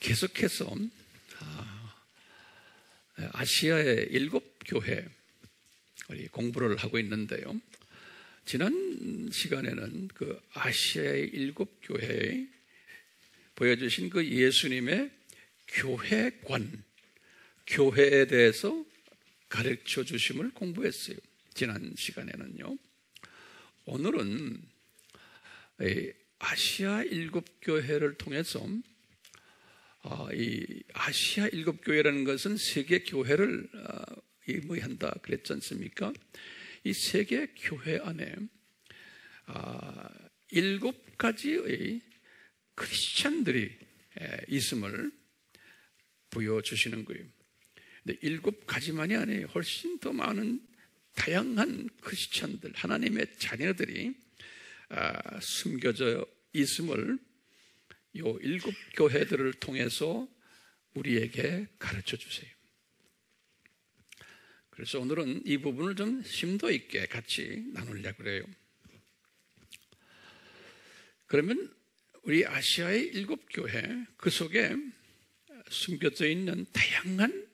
계속해서 아시아의 7교회 우리 공부를 하고 있는데요. 지난 시간에는 그 아시아의 7교회에 보여주신 그 예수님의 교회관, 교회에 대해서 가르쳐 주심을 공부했어요. 지난 시간에는요. 오늘은 아시아 7교회를 통해서 이 아시아 7교회라는 것은 세계 교회를 의미한다 그랬지 않습니까? 이 세계 교회 안에 7가지의 크리스찬들이 있음을 보여주시는 거예요. 근데 7가지만이 아니에요. 훨씬 더 많은 다양한 크리스찬들, 하나님의 자녀들이 숨겨져 있음을 이 7교회들을 통해서 우리에게 가르쳐 주세요. 그래서 오늘은 이 부분을 좀 심도 있게 같이 나누려고 그래요. 그러면 우리 아시아의 7교회, 그 속에 숨겨져 있는 다양한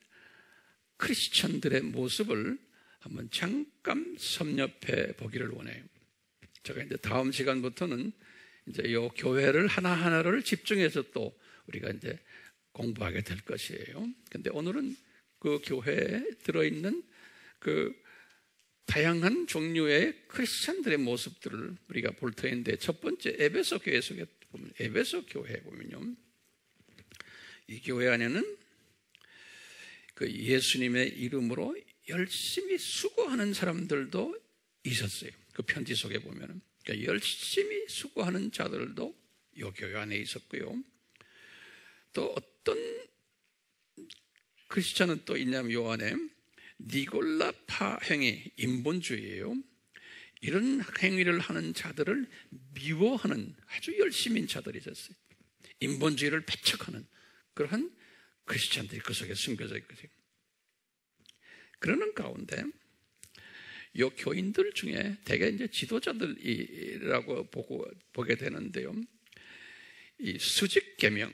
크리스찬들의 모습을 한번 잠깐 섭렵해 보기를 원해요. 제가 이제 다음 시간부터는 이제 이 교회를 하나하나를 집중해서 또 우리가 이제 공부하게 될 것이에요. 근데 오늘은 그 교회에 들어있는 그 다양한 종류의 크리스찬들의 모습들을 우리가 볼 터인데, 첫 번째 에베소 교회 속에 보면, 에베소 교회 보면요, 이 교회 안에는 그 예수님의 이름으로 열심히 수고하는 사람들도 있었어요. 그 편지 속에 보면은, 그러니까 열심히 수고하는 자들도 이 교회 안에 있었고요. 또 어떤 크리스찬은 또 있냐면 요 안에 니골라파 행위, 인본주의예요. 이런 행위를 하는 자들을 미워하는 아주 열심인 자들이 있었어요. 인본주의를 배척하는 그러한 크리스찬들이 그 속에 숨겨져 있거든요. 그러는 가운데 이 교인들 중에 대개 이제 지도자들이라고 보게 되는데요. 이 수직 계명,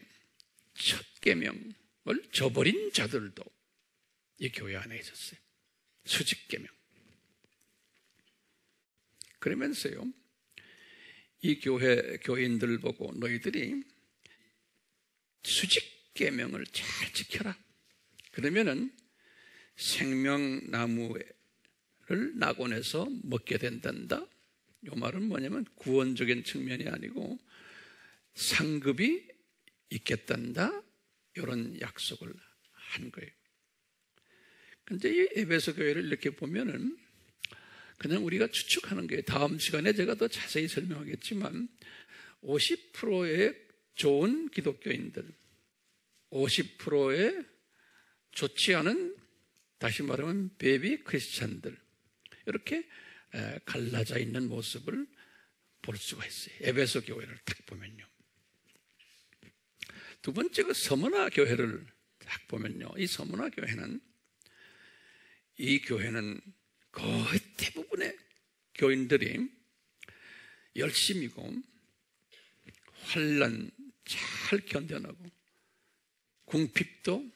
첫 계명을 저버린 자들도 이 교회 안에 있었어요. 수직 계명. 그러면서요, 이 교회 교인들 보고 너희들이 수직 계명을 잘 지켜라. 그러면은 생명나무를 낙원에서 먹게 된단다. 이 말은 뭐냐면 구원적인 측면이 아니고 상급이 있겠단다. 이런 약속을 한 거예요. 근데 이 에베소 교회를 이렇게 보면은 그냥 우리가 추측하는 거예요. 다음 시간에 제가 더 자세히 설명하겠지만 50%의 좋은 기독교인들, 50%의 좋지 않은, 다시 말하면 베이비 크리스찬들, 이렇게 갈라져 있는 모습을 볼 수가 있어요. 에베소 교회를 딱 보면요. 두 번째 그 서머나 교회를 딱 보면요, 이 서머나 교회는, 이 교회는 거의 대부분의 교인들이 열심이고 환난 잘 견뎌내고 궁핍도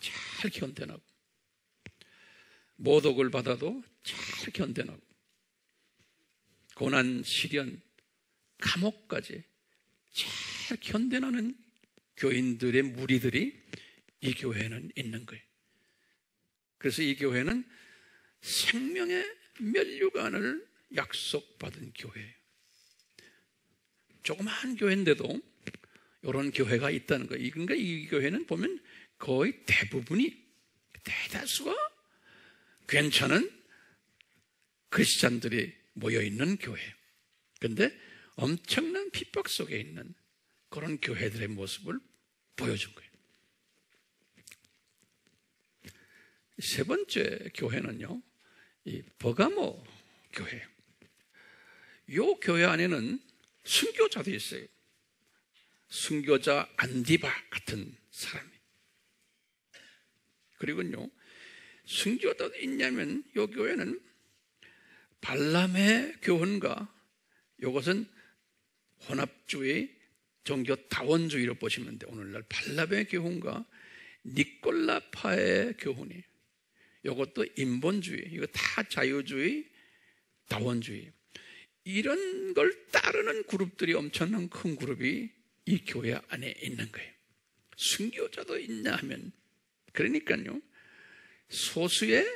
잘 견뎌내고 모독을 받아도 잘 견뎌내고 고난, 시련, 감옥까지 잘 견뎌내는 교인들의 무리들이 이 교회에는 있는 거예요. 그래서 이 교회는 생명의 면류관을 약속받은 교회예요. 조그마한 교회인데도 이런 교회가 있다는 거예요. 그러니까 이 교회는 보면 거의 대부분이, 대다수가 괜찮은 크리스찬들이 모여있는 교회예요. 그런데 엄청난 핍박 속에 있는 그런 교회들의 모습을 보여준 거예요. 세 번째 교회는요, 이 버가모 교회. 이 교회 안에는 순교자도 있어요. 순교자 안디바 같은 사람이. 그리고요, 순교자도 있냐면 이 교회는 발람의 교훈과 이것은 혼합주의 종교 다원주의로 보시면 돼요. 오늘날 발라베 교훈과 니콜라파의 교훈이, 이것도 인본주의, 이거 다 자유주의, 다원주의, 이런 걸 따르는 그룹들이 엄청난 큰 그룹이 이 교회 안에 있는 거예요. 순교자도 있냐 하면, 그러니까요, 소수의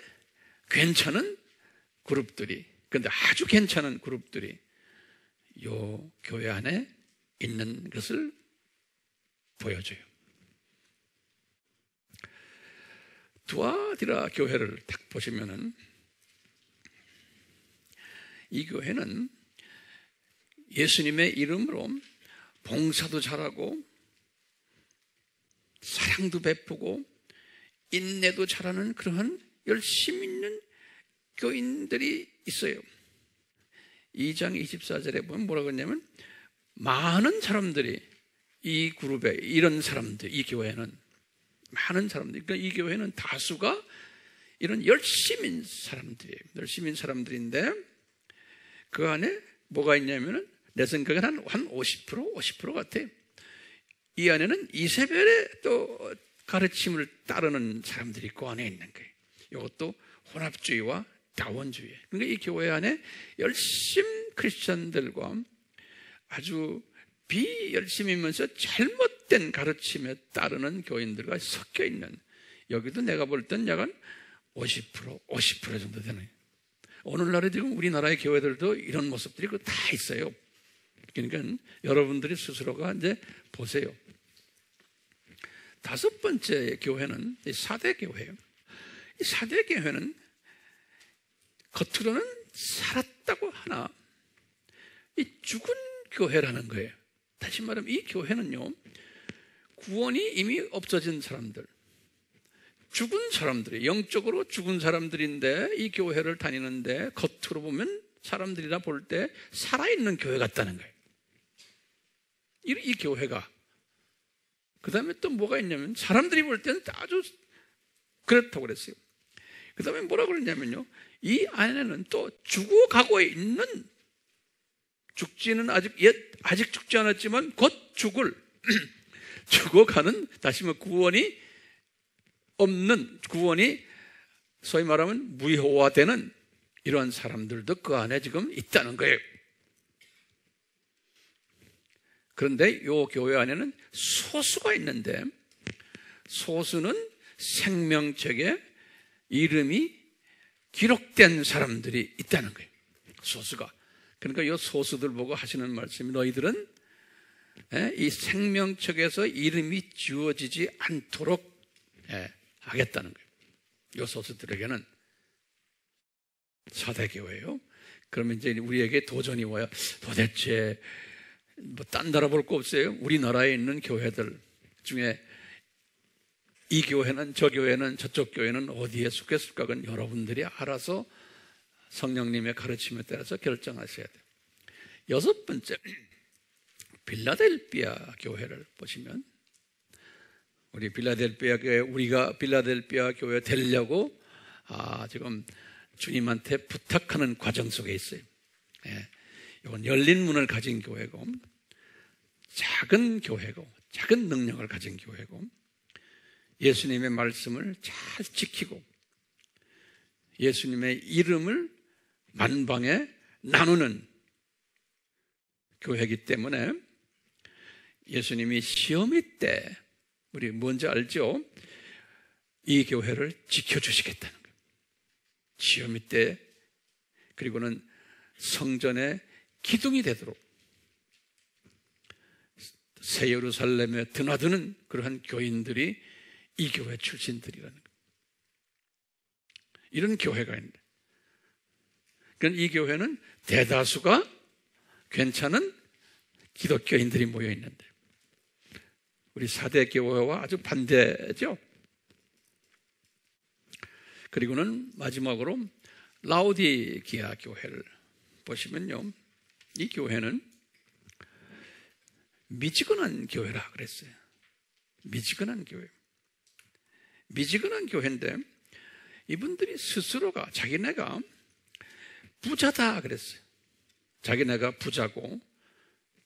괜찮은 그룹들이, 근데 아주 괜찮은 그룹들이 요 교회 안에 있는 것을 보여줘요. 두아디라 교회를 딱 보시면은, 이 교회는 예수님의 이름으로 봉사도 잘하고 사랑도 베푸고 인내도 잘하는 그러한 열심 있는 교인들이 있어요. 2장 24절에 보면 뭐라고 했냐면, 많은 사람들이 이 그룹에, 이런 사람들, 이 교회는 많은 사람들, 그러니까 이 교회는 다수가 이런 열심인 사람들이에요. 열심인 사람들인데, 그 안에 뭐가 있냐면은, 내 생각엔 한 50% 같아요. 이 안에는 이세벨의 또 가르침을 따르는 사람들이 그 안에 있는 거예요. 이것도 혼합주의와 다원주의. 그러니까 이 교회 안에 열심 크리스천들과 아주 비열심이면서 잘못된 가르침에 따르는 교인들과 섞여 있는, 여기도 내가 볼 땐 약간 50% 정도 되는. 오늘날에 지금 우리나라의 교회들도 이런 모습들이 다 있어요. 그러니까 여러분들이 스스로가 이제 보세요. 다섯 번째 교회는 사대 교회예요. 이 사대 교회는 겉으로는 살았다고 하나 이 죽은 교회라는 거예요. 다시 말하면 이 교회는요, 구원이 이미 없어진 사람들, 죽은 사람들이, 영적으로 죽은 사람들인데 이 교회를 다니는데 겉으로 보면 사람들이라 볼 때 살아있는 교회 같다는 거예요. 이 교회가. 그 다음에 또 뭐가 있냐면, 사람들이 볼 때는 아주 그렇다고 그랬어요. 그 다음에 뭐라고 그러냐면요, 이 안에는 또 죽어가고 있는, 죽지는 아직 죽지 않았지만 곧 죽을 죽어가는, 다시 말해 구원이 없는, 구원이 소위 말하면 무효화되는 이러한 사람들도 그 안에 지금 있다는 거예요. 그런데 이 교회 안에는 소수가 있는데, 소수는 생명책에 이름이 기록된 사람들이 있다는 거예요. 소수가. 그러니까 이 소수들 보고 하시는 말씀이, 너희들은 이 생명책에서 이름이 지워지지 않도록 하겠다는 거예요. 이 소수들에게는. 사대교회예요. 그러면 이제 우리에게 도전이 와요. 도대체 뭐 딴 나라 볼 거 없어요? 우리나라에 있는 교회들 중에 이 교회는, 저 교회는, 저쪽 교회는 어디에 속했을까? 그건 여러분들이 알아서 성령님의 가르침에 따라서 결정하셔야 돼요. 여섯 번째, 빌라델비아 교회를 보시면, 우리 빌라델비아 교회, 우리가 빌라델비아 교회 되려고 지금 주님한테 부탁하는 과정 속에 있어요. 이건 열린 문을 가진 교회고, 작은 교회고, 작은 능력을 가진 교회고, 예수님의 말씀을 잘 지키고 예수님의 이름을 만방에 나누는 교회이기 때문에, 예수님이 시험이 때 우리 뭔지 알죠? 이 교회를 지켜주시겠다는 거예요. 시험이 때, 그리고는 성전의 기둥이 되도록 새 예루살렘에 드나드는 그러한 교인들이 이 교회 출신들이라는 거예요. 이런 교회가 있는데, 그러니까 이 교회는 대다수가 괜찮은 기독교인들이 모여 있는데, 우리 사대 교회와 아주 반대죠. 그리고는 마지막으로 라오디게아 교회를 보시면요, 이 교회는 미지근한 교회라 그랬어요. 미지근한 교회. 미지근한 교회인데, 이분들이 스스로가 자기네가 부자다 그랬어요. 자기네가 부자고,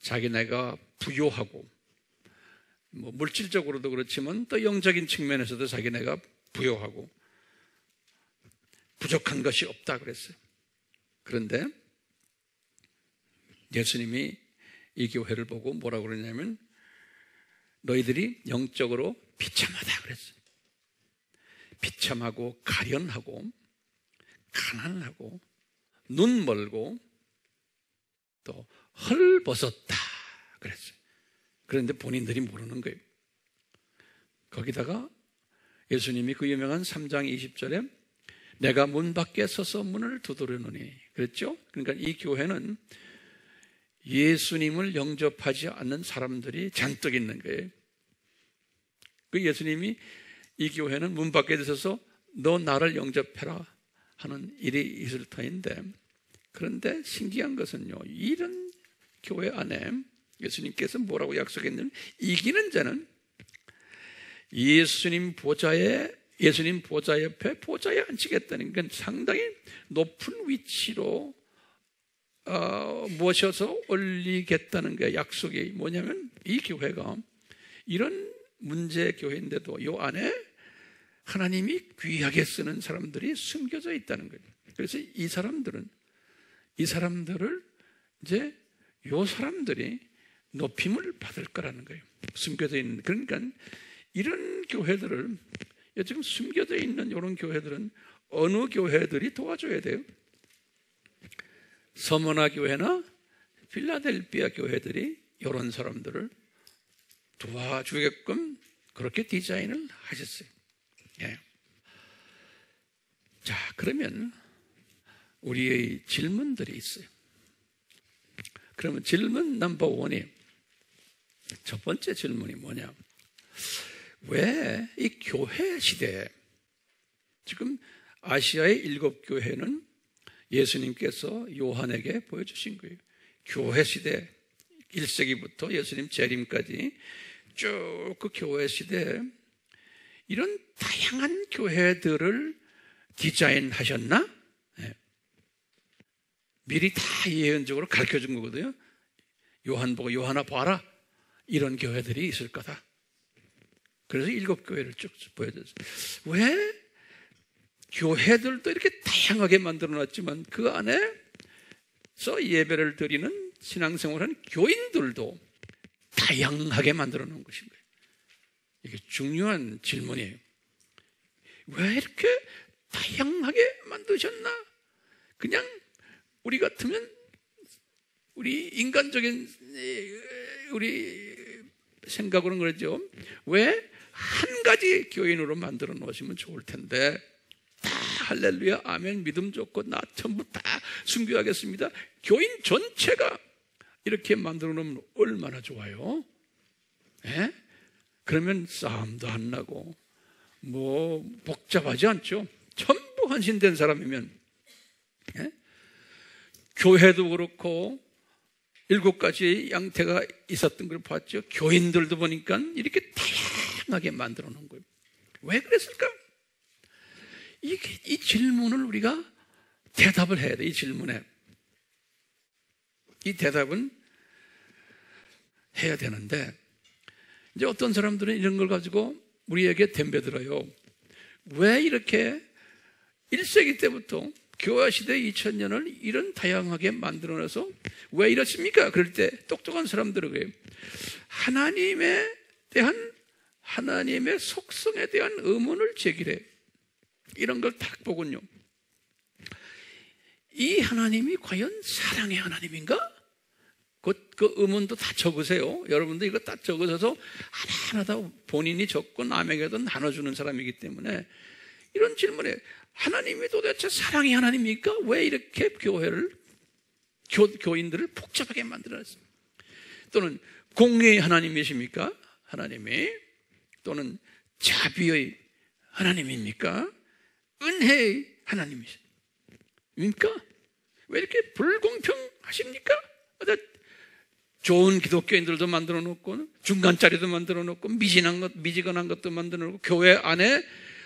자기네가 부유하고, 뭐 물질적으로도 그렇지만 또 영적인 측면에서도 자기네가 부요하고 부족한 것이 없다 그랬어요. 그런데 예수님이 이 교회를 보고 뭐라고 그러냐면 너희들이 영적으로 비참하다 그랬어요. 비참하고 가련하고 가난하고 눈 멀고 또 헐벗었다 그랬어요. 그런데 본인들이 모르는 거예요. 거기다가 예수님이 그 유명한 3장 20절에 내가 문 밖에 서서 문을 두드리노니 그랬죠? 그러니까 이 교회는 예수님을 영접하지 않는 사람들이 잔뜩 있는 거예요. 그 예수님이 이 교회는 문 밖에 서서 너 나를 영접해라 하는 일이 있을 터인데, 그런데 신기한 것은요, 이런 교회 안에 예수님께서 뭐라고 약속했냐면 이기는 자는 예수님 보좌 옆에 보좌에 앉히겠다는 건 상당히 높은 위치로 모셔서 올리겠다는 게 약속이 뭐냐면 이 교회가 이런 문제 교회인데도 이 안에 하나님이 귀하게 쓰는 사람들이 숨겨져 있다는 거예요. 그래서 이 사람들을 이제 이 사람들이 높임을 받을 거라는 거예요. 숨겨져 있는. 그러니까 이런 교회들을 지금 숨겨져 있는 이런 교회들은 어느 교회들이 도와줘야 돼요? 서머나 교회나 필라델피아 교회들이 이런 사람들을 도와주게끔 그렇게 디자인을 하셨어요. 예. 자, 그러면 우리의 질문들이 있어요. 그러면 질문 넘버 원이 첫 번째 질문이 뭐냐? 왜 이 교회 시대에 지금 아시아의 7교회는 예수님께서 요한에게 보여주신 거예요. 교회 시대 1세기부터 예수님 재림까지 쭉 그 교회 시대에 이런 다양한 교회들을 디자인하셨나? 네. 미리 다 예언적으로 가르쳐준 거거든요. 요한 보고 요한아 봐라, 이런 교회들이 있을 거다. 그래서 7교회를 쭉 보여줬어요. 왜 교회들도 이렇게 다양하게 만들어놨지만 그 안에서 예배를 드리는 신앙생활하는 교인들도 다양하게 만들어놓은 것인 거예요. 이게 중요한 질문이에요. 왜 이렇게 다양하게 만드셨나? 그냥 우리 같으면 우리 인간적인 우리 생각으로는 그러죠. 왜 한 가지 교인으로 만들어 놓으시면 좋을 텐데 다 할렐루야 아멘 믿음 좋고 나 전부 다 순교하겠습니다. 교인 전체가 이렇게 만들어 놓으면 얼마나 좋아요. 예? 그러면 싸움도 안 나고 뭐 복잡하지 않죠. 전부 헌신된 사람이면. 예? 교회도 그렇고 7가지 양태가 있었던 걸 봤죠. 교인들도 보니까 이렇게 다양하게 만들어 놓은 거예요. 왜 그랬을까? 이 질문을 우리가 대답을 해야 돼. 이 질문에 이 대답은 해야 되는데, 이제 어떤 사람들은 이런 걸 가지고 우리에게 덤벼들어요. 왜 이렇게 1세기 때부터 교회 시대 2000년을 이런 다양하게 만들어놔서 왜 이렇습니까? 그럴 때 똑똑한 사람들은 그래요. 하나님의 속성에 대한 의문을 제기해. 이런 걸 딱 보군요. 이 하나님이 과연 사랑의 하나님인가? 그 의문도 다 적으세요. 여러분도 이거 딱 적으셔서 하나하나 다 본인이 적고 남에게도 나눠주는 사람이기 때문에 이런 질문에 하나님이 도대체 사랑의 하나님입니까? 왜 이렇게 교인들을 복잡하게 만들어놨습니까? 또는 공의의 하나님이십니까? 하나님이 또는 자비의 하나님입니까? 은혜의 하나님이십니까? 왜 이렇게 불공평하십니까? 좋은 기독교인들도 만들어 놓고 중간짜리도 만들어 놓고 미지근한 것도 만들어 놓고 교회 안에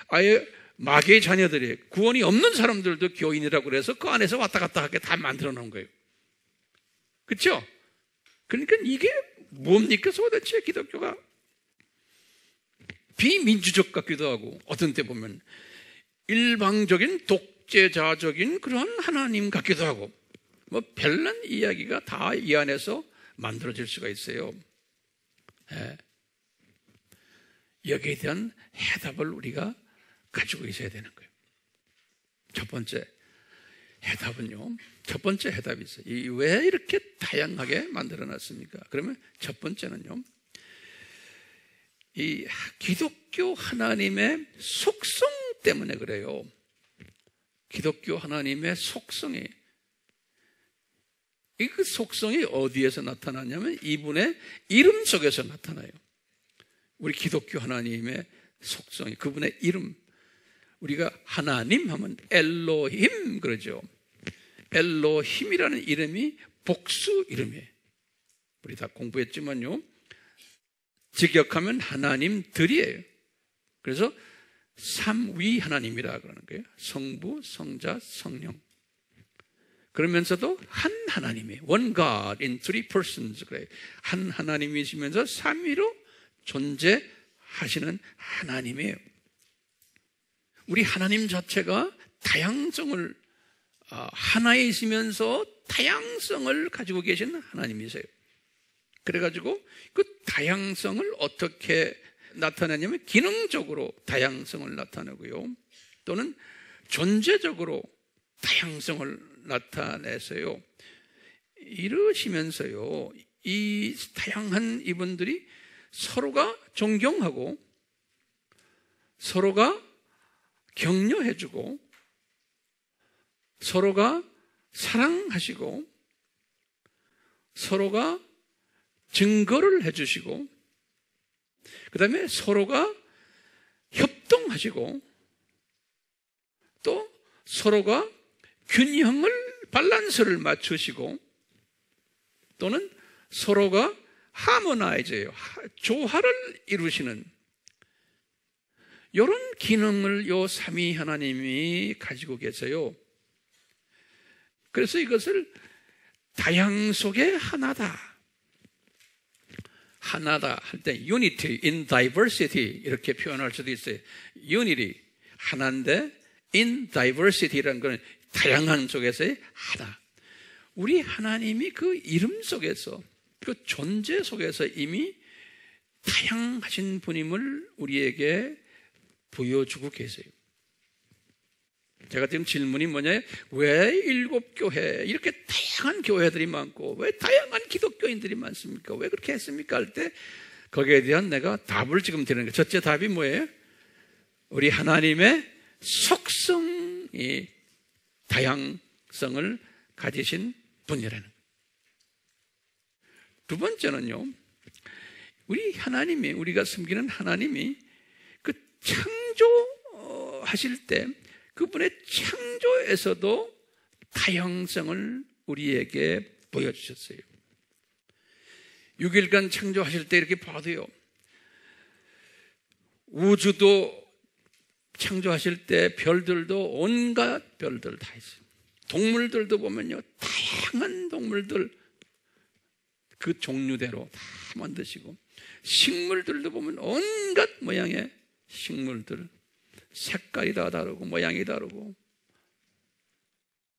아예 마귀의 자녀들이 구원이 없는 사람들도 교인이라고 그래서 그 안에서 왔다 갔다 하게 다 만들어 놓은 거예요. 그렇죠? 그러니까 이게 뭡니까 도대체 기독교가? 비민주적 같기도 하고, 어떤 때 보면 일방적인 독재자적인 그런 하나님 같기도 하고, 뭐 별난 이야기가 다 이 안에서 만들어질 수가 있어요. 예. 여기에 대한 해답을 우리가 가지고 있어야 되는 거예요. 첫 번째 해답은요, 첫 번째 해답이 있어요. 왜 이렇게 다양하게 만들어놨습니까? 그러면 첫 번째는요, 이 기독교 하나님의 속성 때문에 그래요. 기독교 하나님의 속성이, 그 속성이 어디에서 나타나냐면 이분의 이름 속에서 나타나요. 우리 기독교 하나님의 속성이, 그분의 이름. 우리가 하나님 하면 엘로힘 그러죠. 엘로힘이라는 이름이 복수 이름이에요. 우리 다 공부했지만요, 직역하면 하나님들이에요. 그래서 삼위 하나님이라 그러는 거예요. 성부, 성자, 성령. 그러면서도 한 하나님이에요. One God in three persons. 그래요. 한 하나님이시면서 삼위로 존재하시는 하나님이에요. 우리 하나님 자체가 다양성을, 하나이시면서 다양성을 가지고 계신 하나님이세요. 그래가지고 그 다양성을 어떻게 나타내냐면 기능적으로 다양성을 나타내고요, 또는 존재적으로 다양성을 나타내서요, 이러시면서요, 이 다양한 이분들이 서로가 존경하고 서로가 격려해주고 서로가 사랑하시고 서로가 증거를 해주시고, 그 다음에 서로가 협동하시고, 또 서로가 균형을, 밸런스를 맞추시고, 또는 서로가 하모나이즈예요. 조화를 이루시는 이런 기능을 요 삼위 하나님이 가지고 계세요. 그래서 이것을 다양 속에 하나다, 하나다 할 때 unity in diversity 이렇게 표현할 수도 있어요. unity, 하나인데 in diversity라는 건 다양한 속에서의 하나. 우리 하나님이 그 이름 속에서, 그 존재 속에서 이미 다양하신 분임을 우리에게 보여주고 계세요. 제가 지금 질문이 뭐냐, 왜 일곱 교회, 이렇게 다양한 교회들이 많고 왜 다양한 기독교인들이 많습니까? 왜 그렇게 했습니까? 할 때 거기에 대한 내가 답을 지금 드리는 거예요. 첫째 답이 뭐예요? 우리 하나님의 속성이 다양성을 가지신 분이라는 거예요. 두 번째는요, 우리 하나님이, 우리가 섬기는 하나님이 그 창조하실 때 그분의 창조에서도 다양성을 우리에게 보여주셨어요. 6일간 창조하실 때 이렇게 봐도요, 우주도 창조하실 때 별들도 온갖 별들 다 있어요. 동물들도 보면요, 다양한 동물들 그 종류대로 다 만드시고, 식물들도 보면 온갖 모양의 식물들, 색깔이 다 다르고 모양이 다르고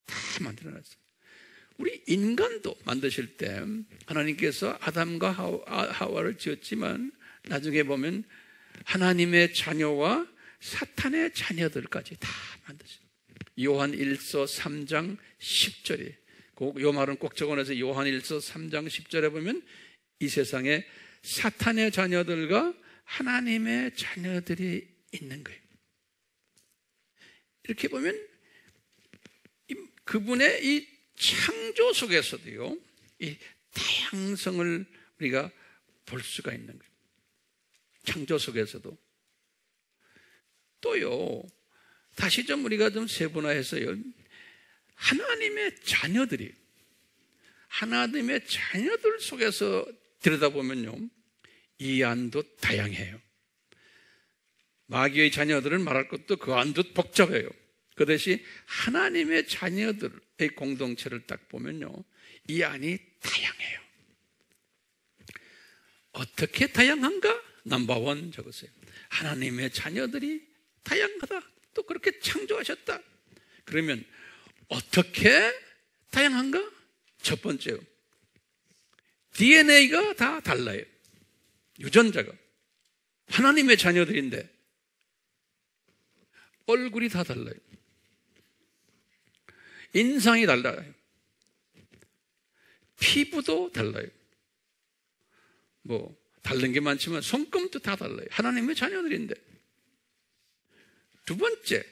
다 만들어놨어요. 우리 인간도 만드실 때 하나님께서 아담과 하와를 지었지만 나중에 보면 하나님의 자녀와 사탄의 자녀들까지 다 만드셨어요. 요한 1서 3장 10절에 요 말은 꼭 적어내서 요한 1서 3장 10절에 보면 이 세상에 사탄의 자녀들과 하나님의 자녀들이 있는 거예요. 이렇게 보면 그분의 이 창조 속에서도요, 이 다양성을 우리가 볼 수가 있는 거예요. 창조 속에서도. 또요, 다시 좀 우리가 좀 세분화해서요, 하나님의 자녀들이, 하나님의 자녀들 속에서 들여다보면요, 이 안도 다양해요. 마귀의 자녀들은 말할 것도 그 안도 복잡해요. 그 대신 하나님의 자녀들의 공동체를 딱 보면요, 이 안이 다양해요. 어떻게 다양한가? 넘버원 적었어요. 하나님의 자녀들이 다양하다. 또 그렇게 창조하셨다. 그러면 어떻게 다양한가? 첫 번째요. DNA가 다 달라요. 유전자가. 하나님의 자녀들인데 얼굴이 다 달라요. 인상이 달라요. 피부도 달라요. 뭐 다른 게 많지만 손금도 다 달라요. 하나님의 자녀들인데. 두 번째,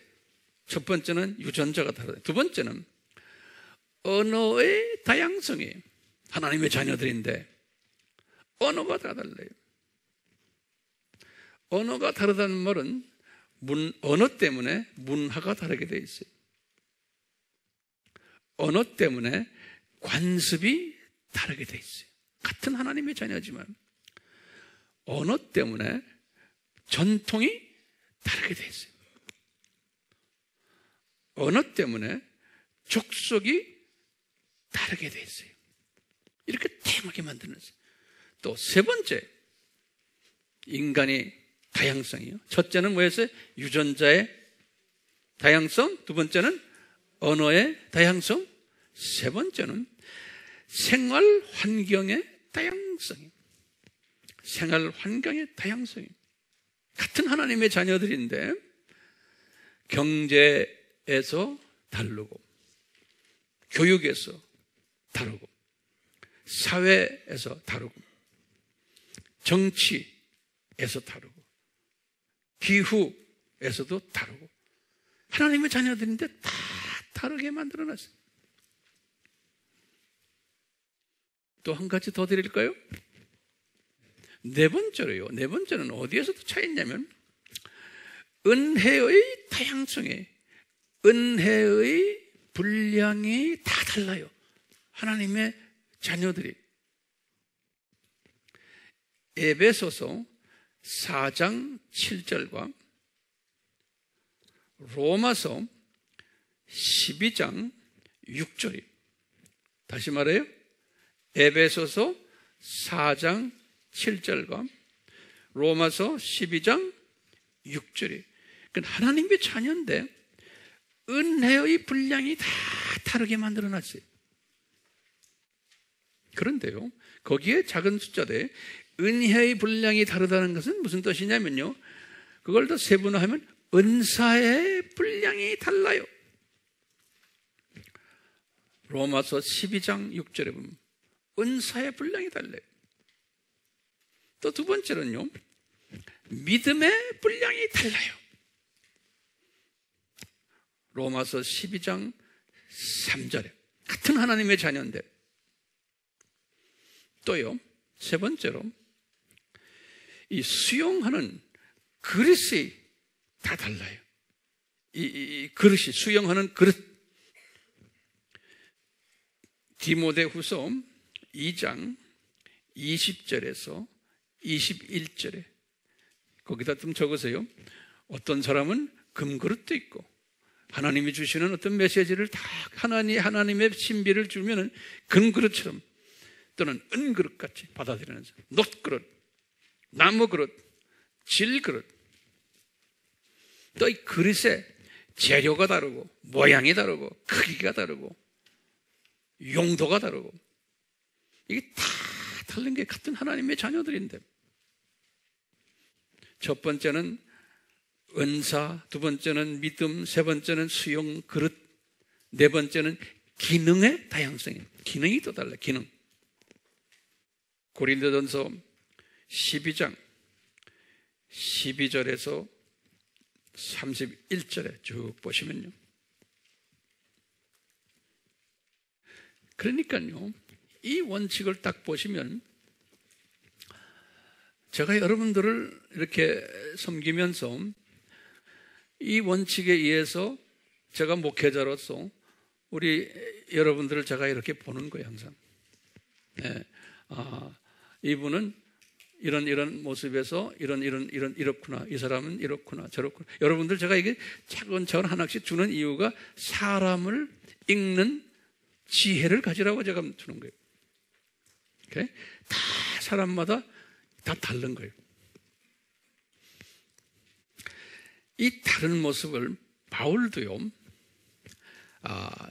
첫 번째는 유전자가 다르다. 두 번째는 언어의 다양성이 하나님의 자녀들인데 언어가 다 달라요. 언어가 다르다는 말은 언어 때문에 문화가 다르게 되어 있어요. 언어 때문에 관습이 다르게 되어 있어요. 같은 하나님의 자녀지만 언어 때문에 전통이 다르게 되어 있어요. 언어 때문에 족속이 다르게 되어 있어요. 이렇게 다양하게 만들어놨어요. 또 세 번째, 인간의 다양성이요. 첫째는 뭐였어요? 유전자의 다양성. 두 번째는 언어의 다양성. 세 번째는 생활 환경의 다양성이. 생활 환경의 다양성이. 같은 하나님의 자녀들인데 경제에서 다르고 교육에서 다르고 사회에서 다르고 정치에서 다르고 기후에서도 다르고 하나님의 자녀들인데 다 다르게 만들어놨어요. 또 한 가지 더 드릴까요? 네 번째로요. 네 번째는 어디에서도 차이냐면 은혜의 다양성에 은혜의 분량이 다 달라요. 하나님의 자녀들이. 에베소서 4장 7절과 로마서 12장 6절이. 다시 말해요. 에베소서 4장 7절과 로마서 12장 6절이. 그러니까 하나님의 자녀인데 은혜의 분량이 다 다르게 만들어놨어요. 그런데요, 거기에 작은 숫자대 은혜의 분량이 다르다는 것은 무슨 뜻이냐면요, 그걸 더 세분화하면 은사의 분량이 달라요. 로마서 12장 6절에 보면 은사의 분량이 달라요. 또 두 번째는요, 믿음의 분량이 달라요. 로마서 12장 3절에 같은 하나님의 자녀인데. 또요, 세 번째로 이 수용하는 그릇이 다 달라요. 이 그릇이, 수용하는 그릇. 디모데후서 2장 20절에서 21절에 거기다 좀 적으세요. 어떤 사람은 금그릇도 있고 하나님이 주시는 어떤 메시지를 다 하나님의 신비를 주면은 금그릇처럼 또는 은그릇같이 받아들이는 사람, 놋그릇, 나무그릇, 질그릇. 또 이 그릇의 재료가 다르고 모양이 다르고 크기가 다르고 용도가 다르고 이게 다 다른 게 같은 하나님의 자녀들인데, 첫 번째는 은사, 두 번째는 믿음, 세 번째는 수용 그릇, 네 번째는 기능의 다양성이에요. 기능이 또 달라요. 기능. 고린도전서 12장 12절에서 31절에 쭉 보시면요, 그러니까요, 이 원칙을 딱 보시면 제가 여러분들을 이렇게 섬기면서 이 원칙에 의해서 제가 목회자로서 우리 여러분들을 제가 이렇게 보는 거예요, 항상. 네. 이분은 이런 모습에서 이렇구나. 이 사람은 이렇구나. 저렇구나. 여러분들 제가 이게 차근차근 하나씩 주는 이유가 사람을 읽는 지혜를 가지라고 제가 주는 거예요. 오케이? 다 사람마다 다 다른 거예요. 이 다른 모습을 바울도요.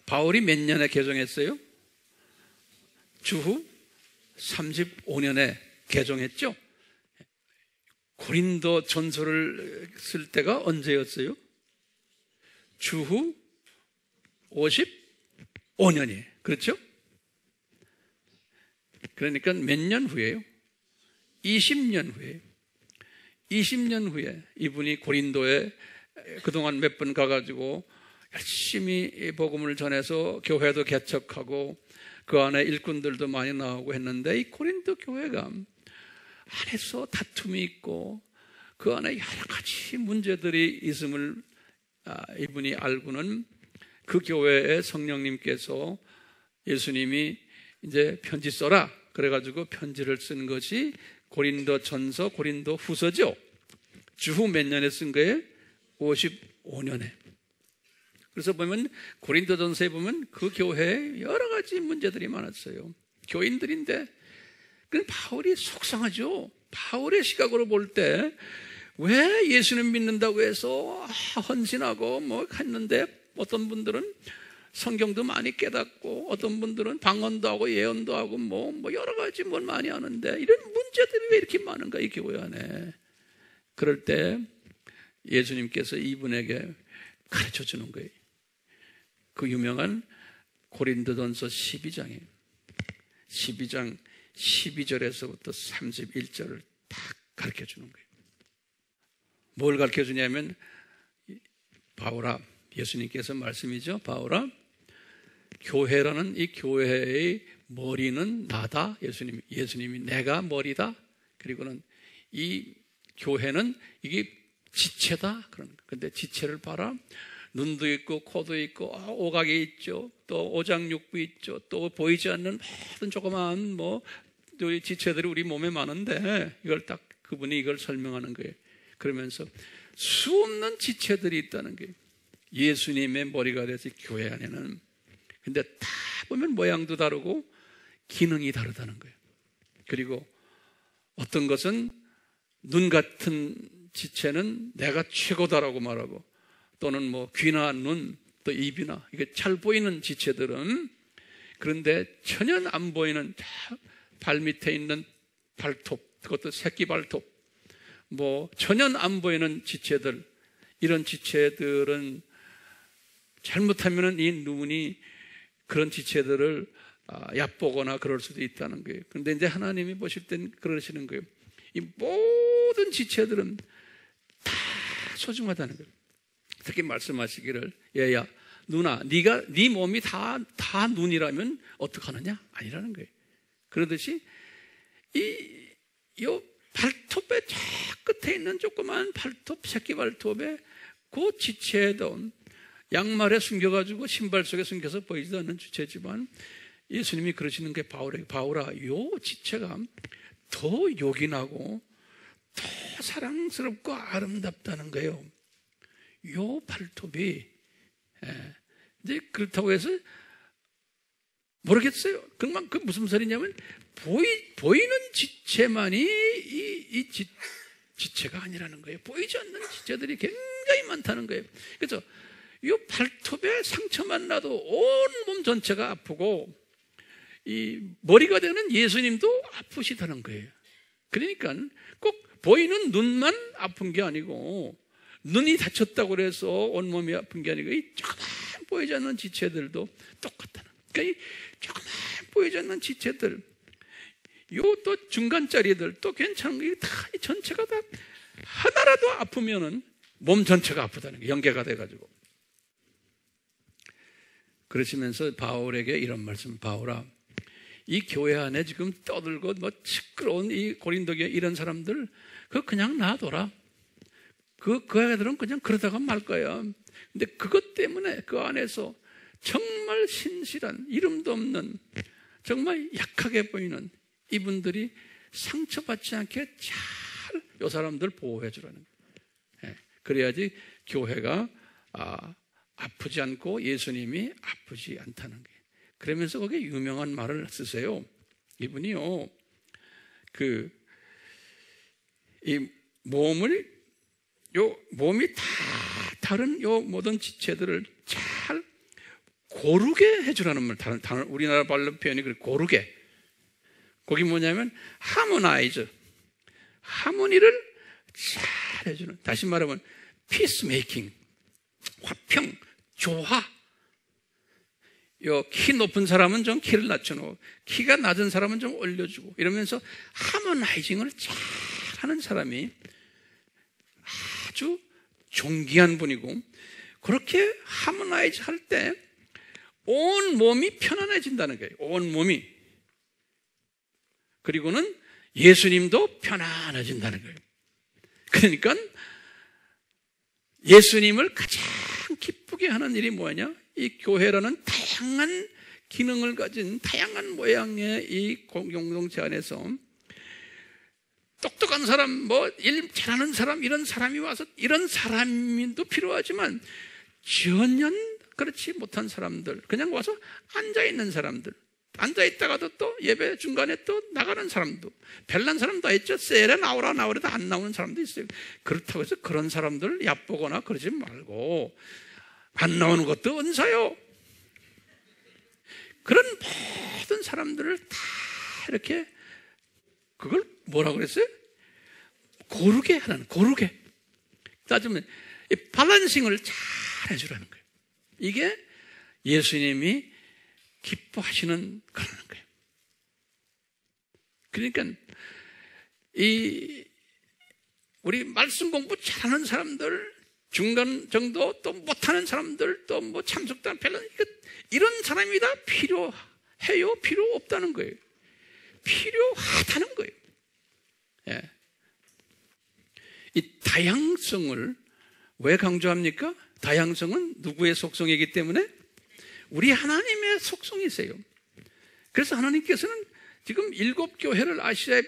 바울이 몇 년에 개종했어요? 주후 35년에 개종했죠. 고린도 전서를 쓸 때가 언제였어요? 주후 55년이에요. 그렇죠? 그러니까 몇 년 후에요? 20년 후에 20년 후에 이분이 고린도에 그동안 몇 번 가가지고 열심히 복음을 전해서 교회도 개척하고 그 안에 일꾼들도 많이 나오고 했는데, 이 고린도 교회가 안에서 다툼이 있고 그 안에 여러 가지 문제들이 있음을 이분이 알고는 그 교회에 성령님께서 예수님이 이제 편지 써라 그래가지고 편지를 쓴 것이 고린도 전서, 고린도 후서죠. 주후 몇 년에 쓴 거예요? 55년에. 그래서 보면 고린도 전서에 보면 그 교회에 여러 가지 문제들이 많았어요. 교인들인데, 그 바울이 속상하죠. 바울의 시각으로 볼 때 왜 예수님 믿는다고 해서 헌신하고 뭐 했는데, 어떤 분들은 성경도 많이 깨닫고 어떤 분들은 방언도 하고 예언도 하고 뭐 여러 가지 뭘 많이 하는데 이런 문제들이 왜 이렇게 많은가 이 교회 안에. 그럴 때 예수님께서 이분에게 가르쳐 주는 거예요. 그 유명한 고린도전서 12장이에요. 12장 12절에서부터 31절을 딱 가르쳐 주는 거예요. 뭘 가르쳐 주냐면, 바울아, 예수님께서 말씀이죠. 바울아, 교회라는 이 교회의 머리는 나다. 예수님이 내가 머리다. 그리고는 이 교회는 이게 지체다. 그런 거. 근데 지체를 봐라. 눈도 있고 코도 있고 오각이 있죠. 또 오장육부 있죠. 또 보이지 않는 모든 조그마한 지체들이 우리 몸에 많은데, 이걸 딱 그분이 이걸 설명하는 거예요. 그러면서 수없는 지체들이 있다는 거예요. 예수님의 머리가 돼서 교회 안에는. 근데 다 보면 모양도 다르고 기능이 다르다는 거예요. 그리고 어떤 것은 눈 같은 지체는 내가 최고다라고 말하고, 또는 귀나 눈, 또 입이나 이게 잘 보이는 지체들은, 그런데 전혀 안 보이는 발 밑에 있는 발톱, 그것도 새끼 발톱, 전혀 안 보이는 지체들, 이런 지체들은 잘못하면 이 눈이 그런 지체들을 얕보거나 그럴 수도 있다는 거예요. 그런데 이제 하나님이 보실 땐 그러시는 거예요. 이 모든 지체들은 다 소중하다는 거예요. 특히 말씀하시기를, 얘야, 누나, 네 몸이 다 눈이라면 어떡하느냐? 아니라는 거예요. 그러듯이 이 발톱의 저 끝에 있는 조그만 발톱, 새끼 발톱에 그 지체도 양말에 숨겨가지고 신발 속에 숨겨서 보이지도 않는 지체지만, 예수님이 그러시는 게 바울에게, 바울아, 요 지체가 더 요긴하고 더 사랑스럽고 아름답다는 거예요. 요 발톱이. 이제 그렇다고 해서 모르겠어요. 그만 그 무슨 소리냐면, 보이는 지체만이 이 지체가 아니라는 거예요. 보이지 않는 지체들이 굉장히 많다는 거예요. 그래서 이 발톱에 상처만 나도 온 몸 전체가 아프고, 이 머리가 되는 예수님도 아프시다는 거예요. 그러니까 꼭 보이는 눈만 아픈 게 아니고, 눈이 다쳤다고 해서 온몸이 아픈 게 아니고, 이 조그만 보이지 않는 지체들도 똑같다는 거예요. 그러니까 이 조그만 보이지 않는 지체들, 요 또 중간짜리들 또 괜찮은 게 다 전체가 다 하나라도 아프면은 몸 전체가 아프다는 게 연계가 돼가지고. 그러시면서 바울에게 이런 말씀, 바울아, 이 교회 안에 지금 떠들고 시끄러운 이 고린도 교회 이런 사람들, 그거 그냥 놔둬라. 그 애들은 그냥 그러다가 말 거야. 근데 그것 때문에 그 안에서 정말 신실한, 이름도 없는, 정말 약하게 보이는 이분들이 상처받지 않게 잘 이 사람들 보호해 주라는 거예요. 그래야지 교회가 아프지 않고 예수님이 아프지 않다는 거예요. 그러면서 거기에 유명한 말을 쓰세요. 이분이요, 이 몸을 요 몸이 다 다른 요 모든 지체들을 잘 고르게 해주라는 말. 다른 우리나라 말로 표현이 고르게. 거기 뭐냐면 하모나이즈, 하모니를 잘 해주는. 다시 말하면 피스메이킹, 화평, 조화. 요 키 높은 사람은 좀 키를 낮춰놓고 키가 낮은 사람은 좀 올려주고 이러면서 하모나이징을 잘 하는 사람이 아주 존귀한 분이고, 그렇게 하모나이즈 할 때 온 몸이 편안해진다는 거예요. 온 몸이. 그리고는 예수님도 편안해진다는 거예요. 그러니까 예수님을 가장 기쁘게 하는 일이 뭐냐? 이 교회라는 다양한 기능을 가진 다양한 모양의 이 공동체 안에서 똑똑한 사람, 뭐 일 잘하는 사람, 이런 사람이 와서 이런 사람도 필요하지만 전혀 그렇지 못한 사람들, 그냥 와서 앉아있는 사람들, 앉아있다가도 또 예배 중간에 또 나가는 사람도, 별난 사람 다 있죠. 셀에 나오라도 안 나오는 사람도 있어요. 그렇다고 해서 그런 사람들 얕보거나 그러지 말고, 안 나오는 것도 은사요. 그런 모든 사람들을 다 이렇게, 그걸 뭐라고 그랬어요? 고르게 하라는, 고르게. 따지면 이 밸런싱을 잘 해주라는 거예요. 이게 예수님이 기뻐하시는 거라는 거예요. 그러니까 우리 말씀 공부 잘하는 사람들, 중간 정도 또 못하는 사람들, 또 뭐 참석단 별로 이런 사람이 다 필요해요? 필요 없다는 거예요. 필요하다는 거예요. 예. 이 다양성을 왜 강조합니까? 다양성은 누구의 속성이기 때문에? 우리 하나님의 속성이세요. 그래서 하나님께서는 지금 7교회를, 아시아의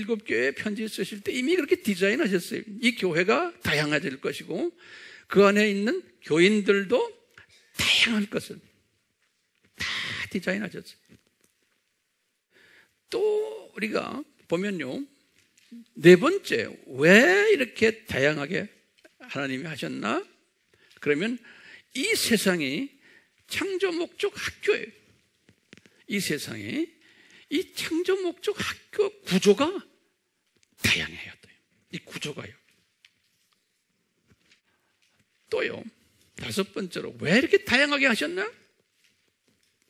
7교회에 편지 쓰실 때 이미 그렇게 디자인하셨어요. 이 교회가 다양해질 것이고 그 안에 있는 교인들도 다양할 것을 다 디자인하셨어요. 또 우리가 보면요, 네 번째, 왜 이렇게 다양하게 하나님이 하셨나? 그러면 이 세상이 창조 목적 학교예요. 이 세상이 이 창조 목적 학교 구조가 다양해요. 이 구조가요. 또요, 다섯 번째로 왜 이렇게 다양하게 하셨나?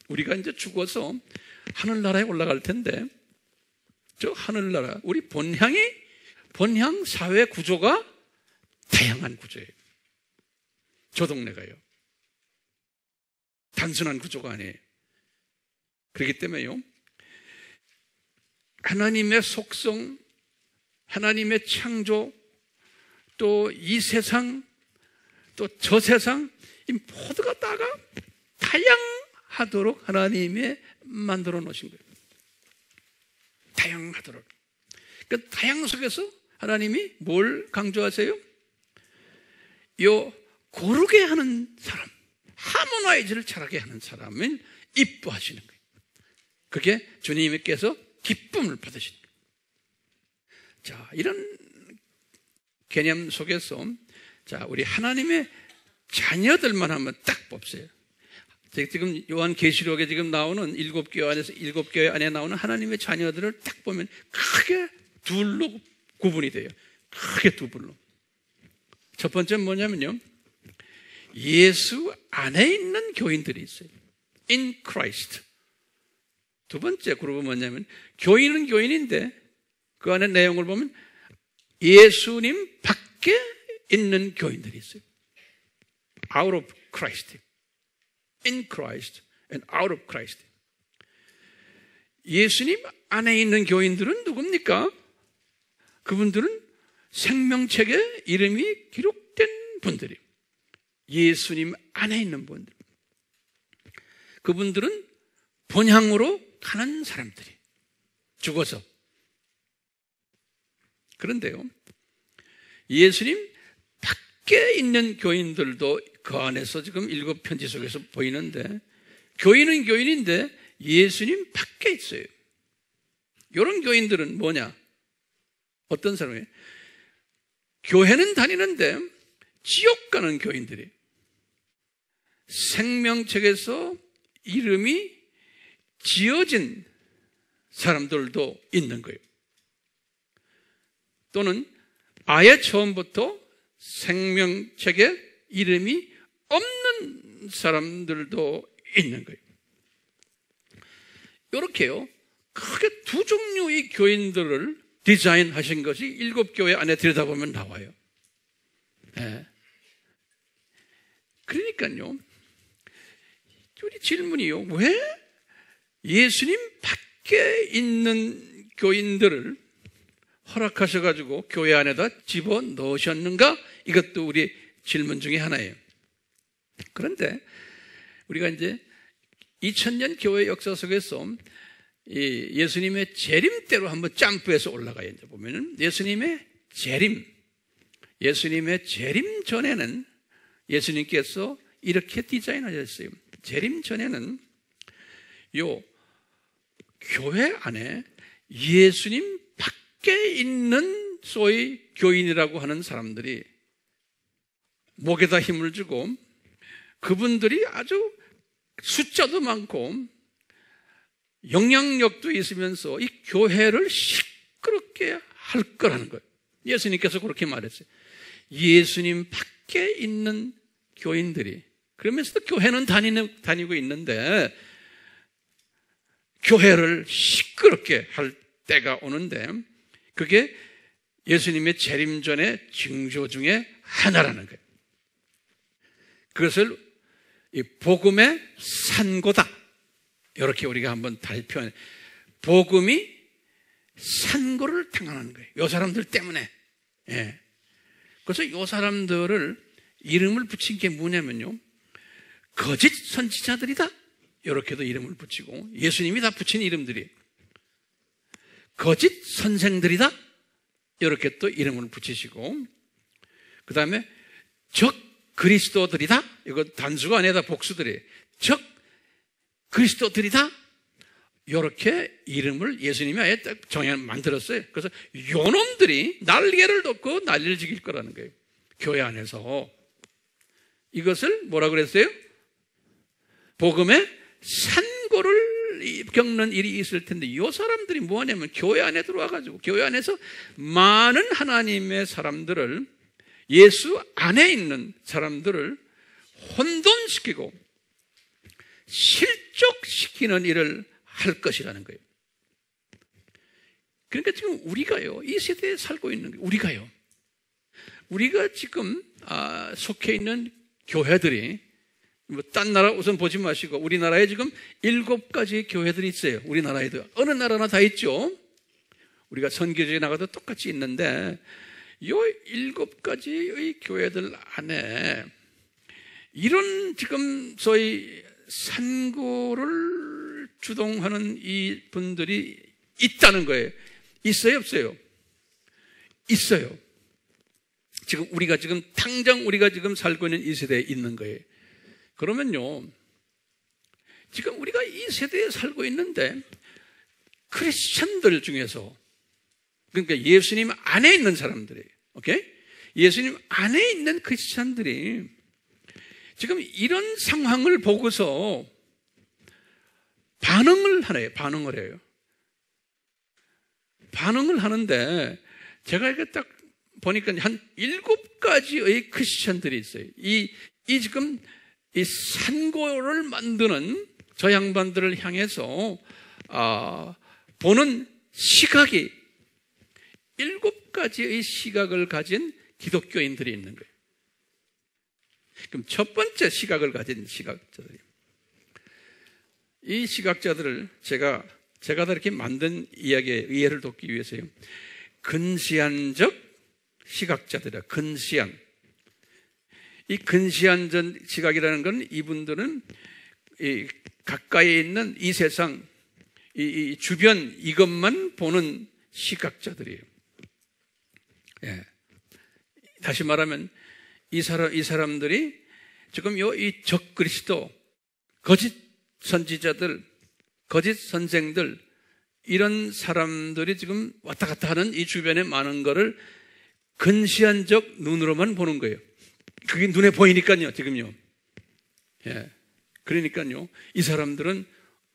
우리가 이제 죽어서 하늘나라에 올라갈 텐데, 저 하늘나라, 우리 본향 사회 구조가 다양한 구조예요. 저 동네가요. 단순한 구조가 아니에요. 그렇기 때문에요, 하나님의 속성, 하나님의 창조, 또 이 세상, 또 저 세상, 이 모두가 다가 다양하도록 하나님이 만들어 놓으신 거예요. 다양하도록. 그 다양 속에서 하나님이 뭘 강조하세요? 요 고르게 하는 사람, 하모나이즈를 잘하게 하는 사람을 이뻐하시는 거예요. 그게 주님께서 기쁨을 받으시는 거예요. 자, 이런 개념 속에서, 자, 우리 하나님의 자녀들만 한번 딱 봅세요. 지금 요한계시록에 지금 나오는 7교회 안에서 7교회 안에 나오는 하나님의 자녀들을 딱 보면 크게 둘로 구분이 돼요. 크게 두 불로. 첫 번째는 뭐냐면요, 예수 안에 있는 교인들이 있어요. In Christ. 두 번째 그룹은 뭐냐면, 교인은 교인인데 그 안에 내용을 보면 예수님 밖에 있는 교인들이 있어요. Out of Christ. In Christ and out of Christ. 예수님 안에 있는 교인들은 누굽니까? 그분들은 생명책에 이름이 기록된 분들이에요. 예수님 안에 있는 분들. 그분들은 본향으로 가는 사람들이 죽어서. 그런데요, 예수님 밖에 있는 교인들도 그 안에서 지금 7편지 속에서 보이는데, 교인은 교인인데 예수님 밖에 있어요. 이런 교인들은 뭐냐? 어떤 사람이에요? 교회는 다니는데 지옥 가는 교인들이 생명책에서 이름이 지어진 사람들도 있는 거예요. 또는 아예 처음부터 생명책에 이름이 없는 사람들도 있는 거예요. 이렇게요, 크게 두 종류의 교인들을 디자인하신 것이 7교회 안에 들여다보면 나와요. 네. 그러니까요, 우리 질문이요, 왜 예수님 밖에 있는 교인들을 허락하셔가지고 교회 안에다 집어 넣으셨는가? 이것도 우리 질문 중에 하나예요. 그런데 우리가 이제 2000년 교회 역사 속에서 이 예수님의 재림대로 한번 점프해서 올라가요. 이제 보면은 예수님의 재림 전에는 예수님께서 이렇게 디자인하셨어요. 재림 전에는 요 교회 안에 예수님 밖에 있는 소위 교인이라고 하는 사람들이 목에다 힘을 주고 그분들이 아주 숫자도 많고 영향력도 있으면서 이 교회를 시끄럽게 할 거라는 거예요. 예수님께서 그렇게 말했어요. 예수님 밖에 있는 교인들이, 그러면서도 교회는 다니고 있는데 교회를 시끄럽게 할 때가 오는데 그게 예수님의 재림 전의 징조 중에 하나라는 거예요. 그것을 이 복음의 산고다, 이렇게 우리가 한번 다시 표현해. 복음이 산고를 당하는 거예요. 이 사람들 때문에. 예. 그래서 이 사람들을 이름을 붙인 게 뭐냐면요, 거짓 선지자들이다, 이렇게도 이름을 붙이고, 예수님이 다 붙인 이름들이 거짓 선생들이다, 이렇게 또 이름을 붙이시고, 그 다음에 적 그리스도들이다, 이거 단수가 아니라 복수들이에요. 적 그리스도들이다, 이렇게 이름을 예수님이 아예 딱 만들었어요. 그래서 요놈들이 날개를 돋고 난리를 지길 거라는 거예요. 교회 안에서. 이것을 뭐라 그랬어요? 복음의 산고를 겪는 일이 있을 텐데, 이 사람들이 뭐냐면 교회 안에 들어와가지고 교회 안에서 많은 하나님의 사람들을, 예수 안에 있는 사람들을 혼돈시키고 실족시키는 일을 할 것이라는 거예요. 그러니까 지금 우리가요, 이 세대에 살고 있는 거예요. 우리가 지금 속해 있는 교회들이, 딴 나라 우선 보지 마시고 우리나라에 지금 7가지 교회들이 있어요. 우리나라에도 어느 나라나 다 있죠. 우리가 선교지에 나가도 똑같이 있는데, 요 7가지의 교회들 안에 이런 지금 소위 산고를 주동하는 이 분들이 있다는 거예요. 있어요, 없어요? 있어요. 지금 우리가 당장 우리가 지금 살고 있는 이 세대에 있는 거예요. 그러면요, 지금 우리가 이 세대에 살고 있는데 크리스천들 중에서, 그러니까 예수님 안에 있는 사람들이에요. 오케이? 예수님 안에 있는 크리스천들이 지금 이런 상황을 보고서 반응을 해요. 반응을 하는데, 제가 이렇게 딱 보니까 한 7가지의 크리스천들이 있어요. 지금 이 산고를 만드는 저 양반들을 향해서 보는 시각이 7가지의 시각을 가진 기독교인들이 있는 거예요. 그럼 첫 번째 시각을 가진 시각자들이, 이 시각자들을 제가 다 이렇게 만든 이야기의 이해를 돕기 위해서요, 근시안적 시각자들이라. 근시안. 이 근시안적 시각이라는 건, 이분들은 이 가까이 있는 이 세상, 이 주변 이것만 보는 시각자들이에요. 예. 다시 말하면 이 사람들이 지금 이 적그리스도, 거짓 선지자들, 거짓 선생들, 이런 사람들이 지금 왔다 갔다 하는 이 주변에 많은 거를 근시안적 눈으로만 보는 거예요. 그게 눈에 보이니까요, 지금요. 예. 그러니까요, 이 사람들은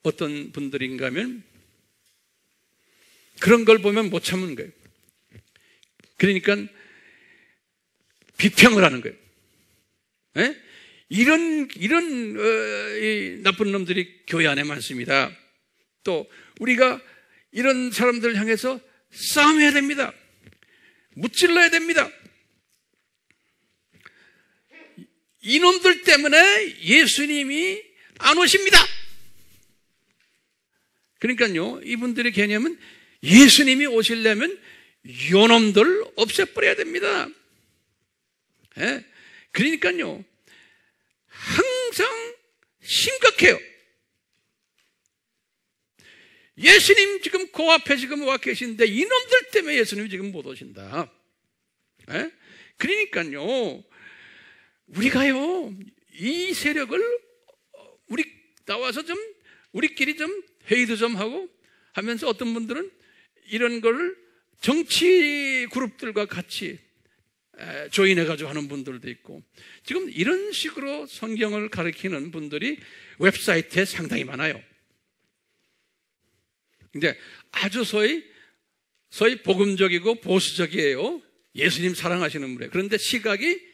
어떤 분들인가 하면 그런 걸 보면 못 참는 거예요. 그러니까 비평을 하는 거예요. 예? 이런 이 나쁜 놈들이 교회 안에 많습니다. 또 우리가 이런 사람들을 향해서 싸움해야 됩니다. 무찔러야 됩니다. 이놈들 때문에 예수님이 안 오십니다. 그러니까요, 이분들의 개념은 예수님이 오시려면 요놈들 없애버려야 됩니다. 예? 그러니까요, 항상 심각해요. 예수님 지금 코앞에 지금 와 계신데 이놈들 때문에 예수님이 지금 못 오신다. 예? 그러니까요, 우리가요, 이 세력을 우리 나와서 좀 우리끼리 좀 회의도 좀 하고 하면서 어떤 분들은 이런 걸 정치 그룹들과 같이 조인해가지고 하는 분들도 있고, 지금 이런 식으로 성경을 가르치는 분들이 웹사이트에 상당히 많아요. 근데 아주 소위 복음적이고 보수적이에요. 예수님 사랑하시는 분이에요. 그런데 시각이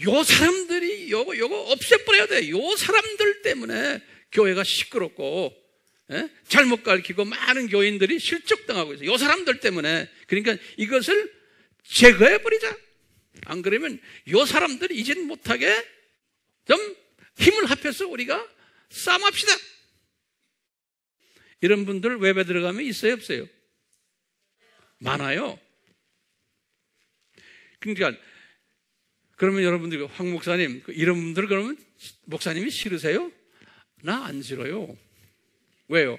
요 사람들이 요거 없애버려야 돼. 요 사람들 때문에 교회가 시끄럽고, 예? 잘못 가르치고 많은 교인들이 실족당하고 있어요. 요 사람들 때문에. 그러니까 이것을 제거해버리자. 안 그러면 요 사람들이 이젠 못하게 좀 힘을 합해서 우리가 싸움합시다. 이런 분들 웹에 들어가면 있어요, 없어요? 많아요. 그러니까 그러면 여러분들이 황 목사님, 이런 분들 그러면 목사님이 싫으세요? 나 안 싫어요. 왜요?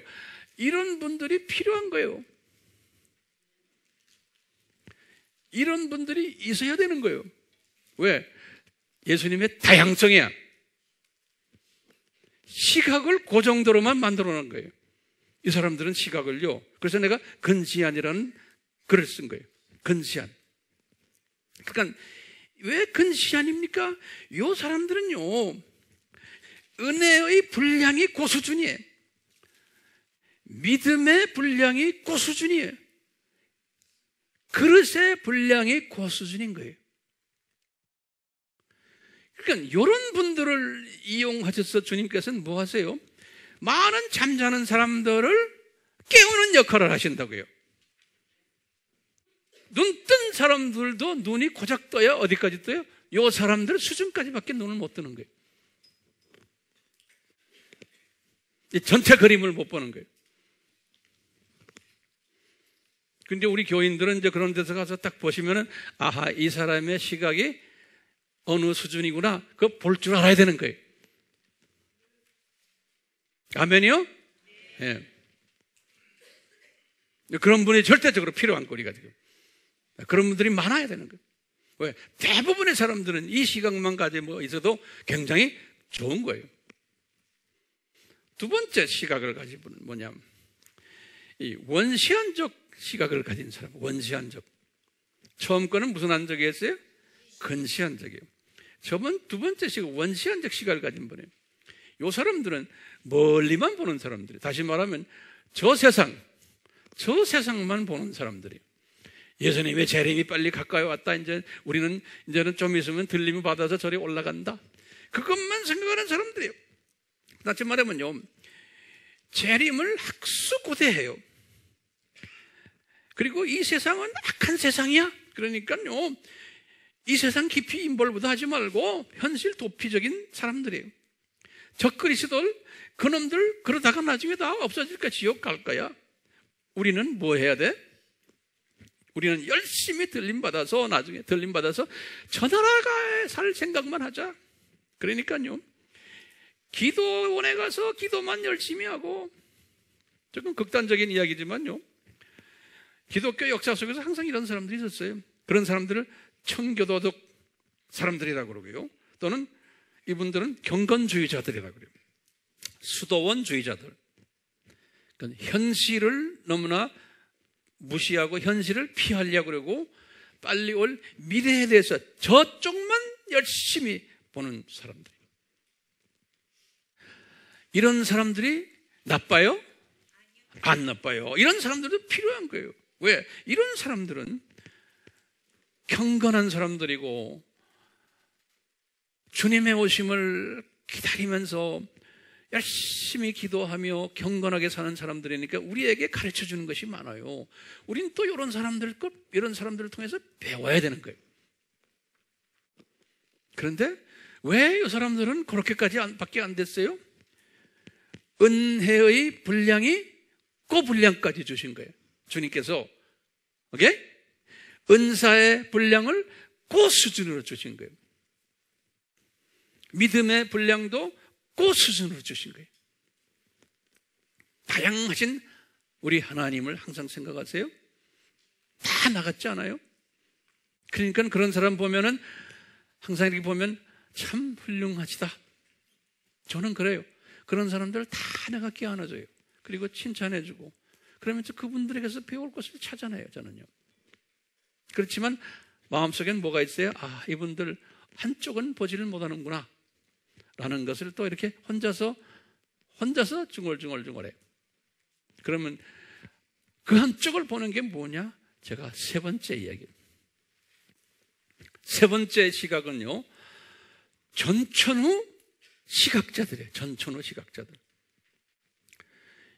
이런 분들이 필요한 거예요. 이런 분들이 있어야 되는 거예요. 왜? 예수님의 다양성이야. 시각을 그 정도로만 만들어 놓은 거예요. 이 사람들은 시각을요. 그래서 내가 근시안이라는 글을 쓴 거예요. 근시안. 그러니까 왜 근시안입니까? 이 사람들은요, 은혜의 분량이 고수준이에요. 믿음의 분량이 고수준이에요. 그릇의 분량이 고수준인 거예요. 그러니까 이런 분들을 이용하셔서 주님께서는 뭐 하세요? 많은 잠자는 사람들을 깨우는 역할을 하신다고요. 눈 뜬 사람들도 눈이 고작 떠야 어디까지 떠요? 이 사람들 수준까지밖에 눈을 못 뜨는 거예요. 전체 그림을 못 보는 거예요. 근데 우리 교인들은 이제 그런 데서 가서 딱 보시면은, 아하, 이 사람의 시각이 어느 수준이구나. 그거 볼 줄 알아야 되는 거예요. 아멘이요? 예. 그런 분이 절대적으로 필요한 거리가 지금. 그런 분들이 많아야 되는 거예요. 왜? 대부분의 사람들은 이 시각만 가지고 있어도 굉장히 좋은 거예요. 두 번째 시각을 가진 분은 뭐냐면, 이 원시안적 시각을 가진 사람, 원시안적. 처음 거는 무슨 안적이었어요? 근시안적이에요. 두 번째 시각, 원시안적 시각을 가진 분이에요. 이 사람들은 멀리만 보는 사람들이에요. 다시 말하면 저 세상만 보는 사람들이에요. 예수님의 재림이 빨리 가까이 왔다. 이제는 좀 있으면 들림을 받아서 저리 올라간다. 그것만 생각하는 사람들이에요. 다시 말하면요, 재림을 학수고대해요. 그리고 이 세상은 악한 세상이야. 그러니까요, 이 세상 깊이 인볼브도 하지 말고 현실 도피적인 사람들이에요. 적그리스도들, 그놈들 그러다가 나중에 다 없어질까, 지옥 갈 거야. 우리는 뭐 해야 돼? 우리는 열심히 나중에 들림받아서 저 나라에 살 생각만 하자. 그러니까요, 기도원에 가서 기도만 열심히 하고, 조금 극단적인 이야기지만요, 기독교 역사 속에서 항상 이런 사람들이 있었어요. 그런 사람들을 청교도적 사람들이라고 그러고요. 또는 이분들은 경건주의자들이라고 그래요. 수도원주의자들. 그러니까 현실을 너무나 무시하고 현실을 피하려고 그러고 빨리 올 미래에 대해서 저쪽만 열심히 보는 사람들. 이런 사람들이 나빠요? 안 나빠요. 이런 사람들도 필요한 거예요. 왜? 이런 사람들은 경건한 사람들이고 주님의 오심을 기다리면서 열심히 기도하며 경건하게 사는 사람들이니까 우리에게 가르쳐 주는 것이 많아요. 우리는 또 이런 사람들을 통해서 배워야 되는 거예요. 그런데 왜 이 사람들은 그렇게까지 밖에 안 됐어요? 은혜의 분량이 고분량까지 주신 거예요. 주님께서 오케이? 은사의 분량을 고 수준으로 주신 거예요. 믿음의 분량도 고 수준으로 주신 거예요. 다양하신 우리 하나님을 항상 생각하세요. 다 나같지 않아요? 그러니까 그런 사람 보면은 항상 이렇게 보면 참 훌륭하시다. 저는 그래요. 그런 사람들 다 내가 껴안아줘요. 그리고 칭찬해주고 그러면서 그분들에게서 배울 것을 찾아내요. 저는요. 그렇지만 마음속엔 뭐가 있어요? 아, 이분들 한쪽은 보지를 못하는구나 라는 것을 또 이렇게 혼자서 중얼중얼해요. 그러면 그 한쪽을 보는 게 뭐냐? 제가 세 번째 이야기예요. 세 번째 시각은요, 전천후 시각자들이에요. 전천후 시각자들.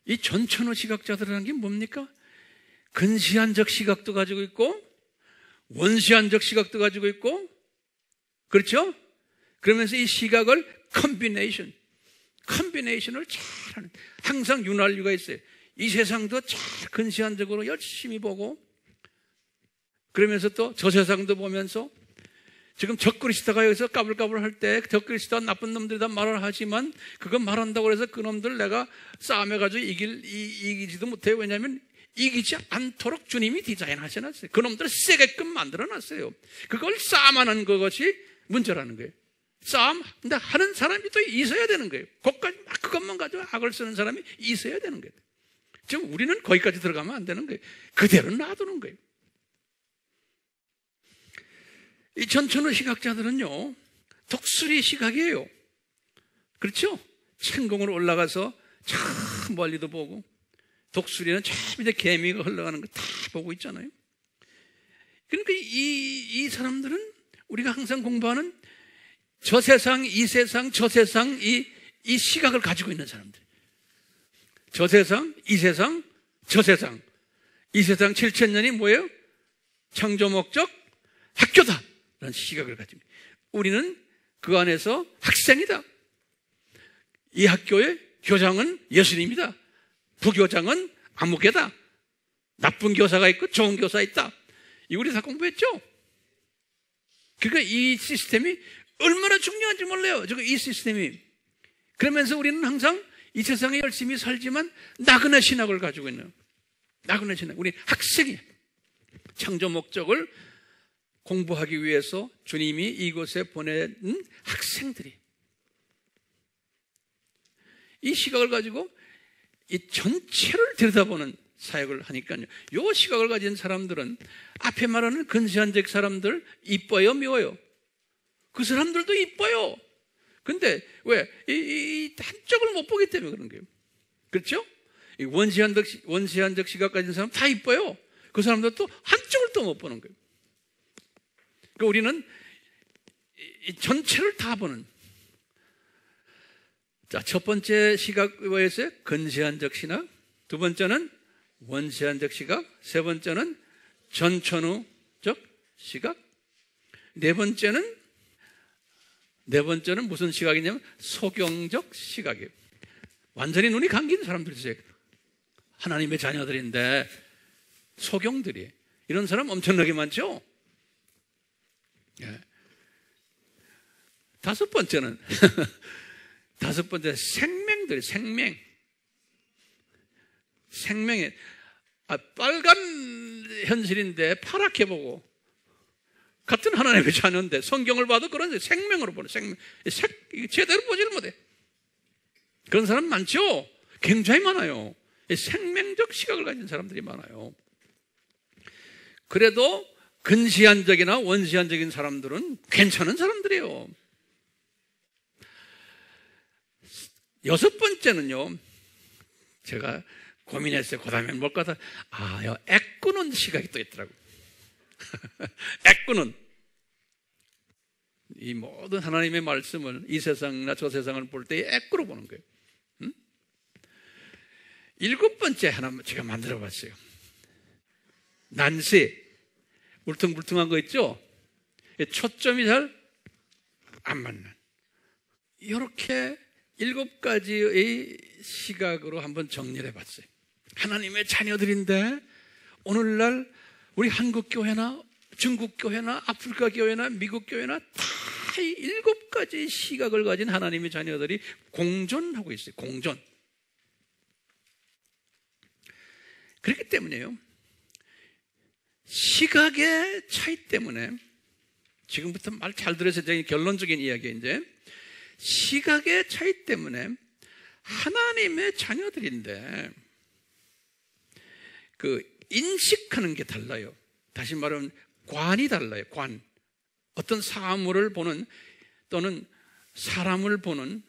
이 전천후 시각자들이라는 게 뭡니까? 근시안적 시각도 가지고 있고 원시안적 시각도 가지고 있고, 그렇죠? 그러면서 이 시각을 컨비네이션을 잘하는, 항상 윤활유가 있어요. 이 세상도 잘 근시안적으로 열심히 보고, 그러면서 또 저 세상도 보면서, 지금 적그리스도가 여기서 까불까불 할 때 적그리스도가 나쁜 놈들이다 말을 하지만 그건 말한다고 해서 그 놈들 내가 싸움해가지고 이기지도 못해요. 왜냐하면 이기지 않도록 주님이 디자인하셔놨어요. 그 놈들을 세게끔 만들어놨어요. 그걸 싸움하는 그것이 문제라는 거예요. 싸움, 근데 하는 사람이 또 있어야 되는 거예요. 그것까지 막 그것만 가지고 악을 쓰는 사람이 있어야 되는 거예요. 지금 우리는 거기까지 들어가면 안 되는 거예요. 그대로 놔두는 거예요. 이 전천후 시각자들은요, 독수리 시각이에요. 그렇죠? 천공으로 올라가서 저 멀리도 보고, 독수리는 저 밑에 개미가 흘러가는 거 다 보고 있잖아요. 그러니까 이 사람들은 우리가 항상 공부하는 저 세상, 이 세상, 저 세상, 이 시각을 가지고 있는 사람들. 저 세상, 이 세상, 저 세상. 이 세상 7,000년이 뭐예요? 창조 목적 학교다 라는 시각을 가지고, 우리는 그 안에서 학생이다. 이 학교의 교장은 예수님이다. 부교장은 아무개다. 나쁜 교사가 있고 좋은 교사 있다. 이거 우리 다 공부했죠? 그러니까 이 시스템이 얼마나 중요한지 몰라요. 이 시스템이. 그러면서 우리는 항상 이 세상에 열심히 살지만 나그네 신학을 가지고 있는, 나그네 신학. 우리 학생이에요. 창조 목적을 공부하기 위해서 주님이 이곳에 보낸 학생들이, 이 시각을 가지고 이 전체를 들여다보는 사역을 하니까요. 이 시각을 가진 사람들은 앞에 말하는 근시안적 사람들 이뻐요, 미워요? 그 사람들도 이뻐요. 근데 왜? 이 한쪽을 못 보기 때문에 그런 거예요. 그렇죠? 이 원시안적 시각 가진 사람 다 이뻐요. 그 사람들도 한쪽을 또 못 보는 거예요. 그러니까 우리는 이 전체를 다 보는. 자, 첫 번째 시각 뭐였어요? 근시안적 시각. 두 번째는 원시안적 시각. 세 번째는 전천후적 시각. 네 번째는 무슨 시각이냐면 소경적 시각이에요. 완전히 눈이 감긴 사람들이 있어요. 하나님의 자녀들인데 소경들이. 이런 사람 엄청나게 많죠? 예. 다섯 번째는 생명들이, 생명에 빨간 현실인데 파랗게 보고, 같은 하나님의 자녀인데 성경을 봐도 그런 생명으로 보는, 제대로 보지를 못해. 그런 사람 많죠? 굉장히 많아요. 생명적 시각을 가진 사람들이 많아요. 그래도 근시안적이나 원시안적인 사람들은 괜찮은 사람들이에요. 여섯 번째는요, 제가 고민했어요. 그 다음에 뭘 거다. 애꾸는 시각이 또 있더라고요. 애꾸는. 이 모든 하나님의 말씀을 이 세상이나 저 세상을 볼 때 애꾸로 보는 거예요. 일곱 번째 하나 제가 만들어 봤어요. 난세. 울퉁불퉁한 거 있죠? 초점이 잘 안 맞는. 이렇게 일곱 가지의 시각으로 한번 정리를 해봤어요. 하나님의 자녀들인데 오늘날 우리 한국 교회나 중국 교회나 아프리카 교회나 미국 교회나 다 이 일곱 가지 시각을 가진 하나님의 자녀들이 공존하고 있어요. 공존. 그렇기 때문에요, 시각의 차이 때문에, 지금부터 말 잘 들으세요. 결론적인 이야기인데, 시각의 차이 때문에 하나님의 자녀들인데 인식하는 게 달라요. 다시 말하면 관이 달라요. 관. 어떤 사물을 보는, 또는 사람을 보는,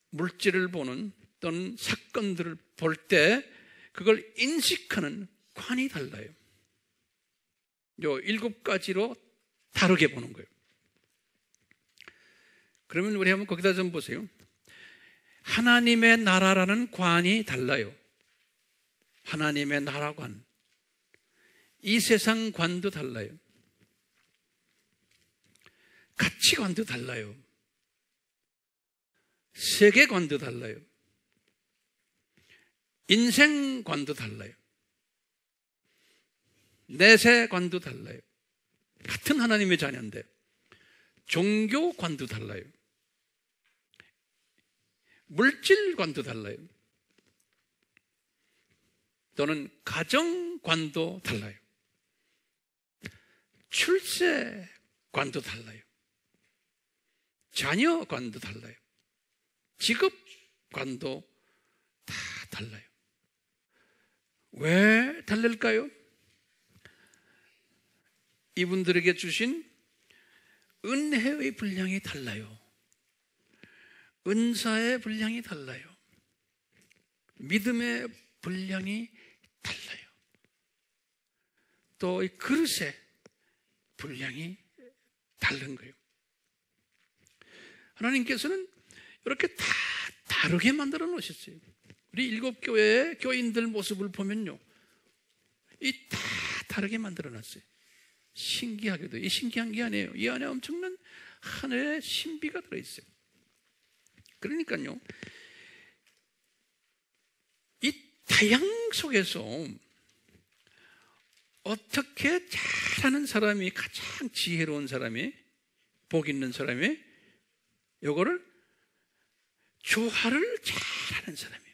물질을 보는, 또는 사건들을 볼 때 그걸 인식하는 관이 달라요. 요 일곱 가지로 다르게 보는 거예요. 그러면 우리 한번 거기다 좀 보세요. 하나님의 나라라는 관이 달라요. 하나님의 나라관. 이 세상 관도 달라요. 가치관도 달라요. 세계관도 달라요. 인생관도 달라요. 내세관도 달라요. 같은 하나님의 자녀인데 종교관도 달라요. 물질관도 달라요. 또는 가정관도 달라요. 출세관도 달라요. 자녀관도 달라요. 직업관도 다 달라요. 왜 다를까요? 이분들에게 주신 은혜의 분량이 달라요. 은사의 분량이 달라요. 믿음의 분량이 달라요. 또 이 그릇의 분량이 다른 거예요. 하나님께서는 이렇게 다 다르게 만들어 놓으셨어요. 우리 일곱 교회의 교인들 모습을 보면요, 이 다 다르게 만들어 놨어요. 신기하게도, 이 신기한 게 아니에요. 이 안에 엄청난 하늘의 신비가 들어있어요. 그러니까요, 이 다양 속에서 어떻게 잘하는 사람이, 가장 지혜로운 사람이, 복 있는 사람이, 요거를 조화를 잘하는 사람이에요.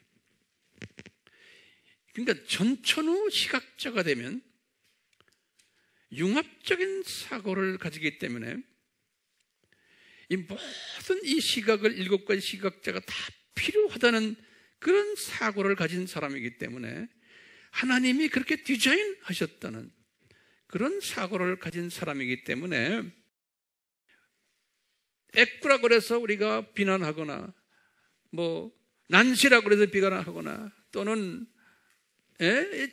그러니까 전천후 시각자가 되면 융합적인 사고를 가지기 때문에 이 모든 이 시각을, 일곱 가지 시각자가 다 필요하다는 그런 사고를 가진 사람이기 때문에 하나님이 그렇게 디자인하셨다는 그런 사고를 가진 사람이기 때문에 애꾸라고 그래서 우리가 비난하거나 난시라고 그래서 비난하거나 또는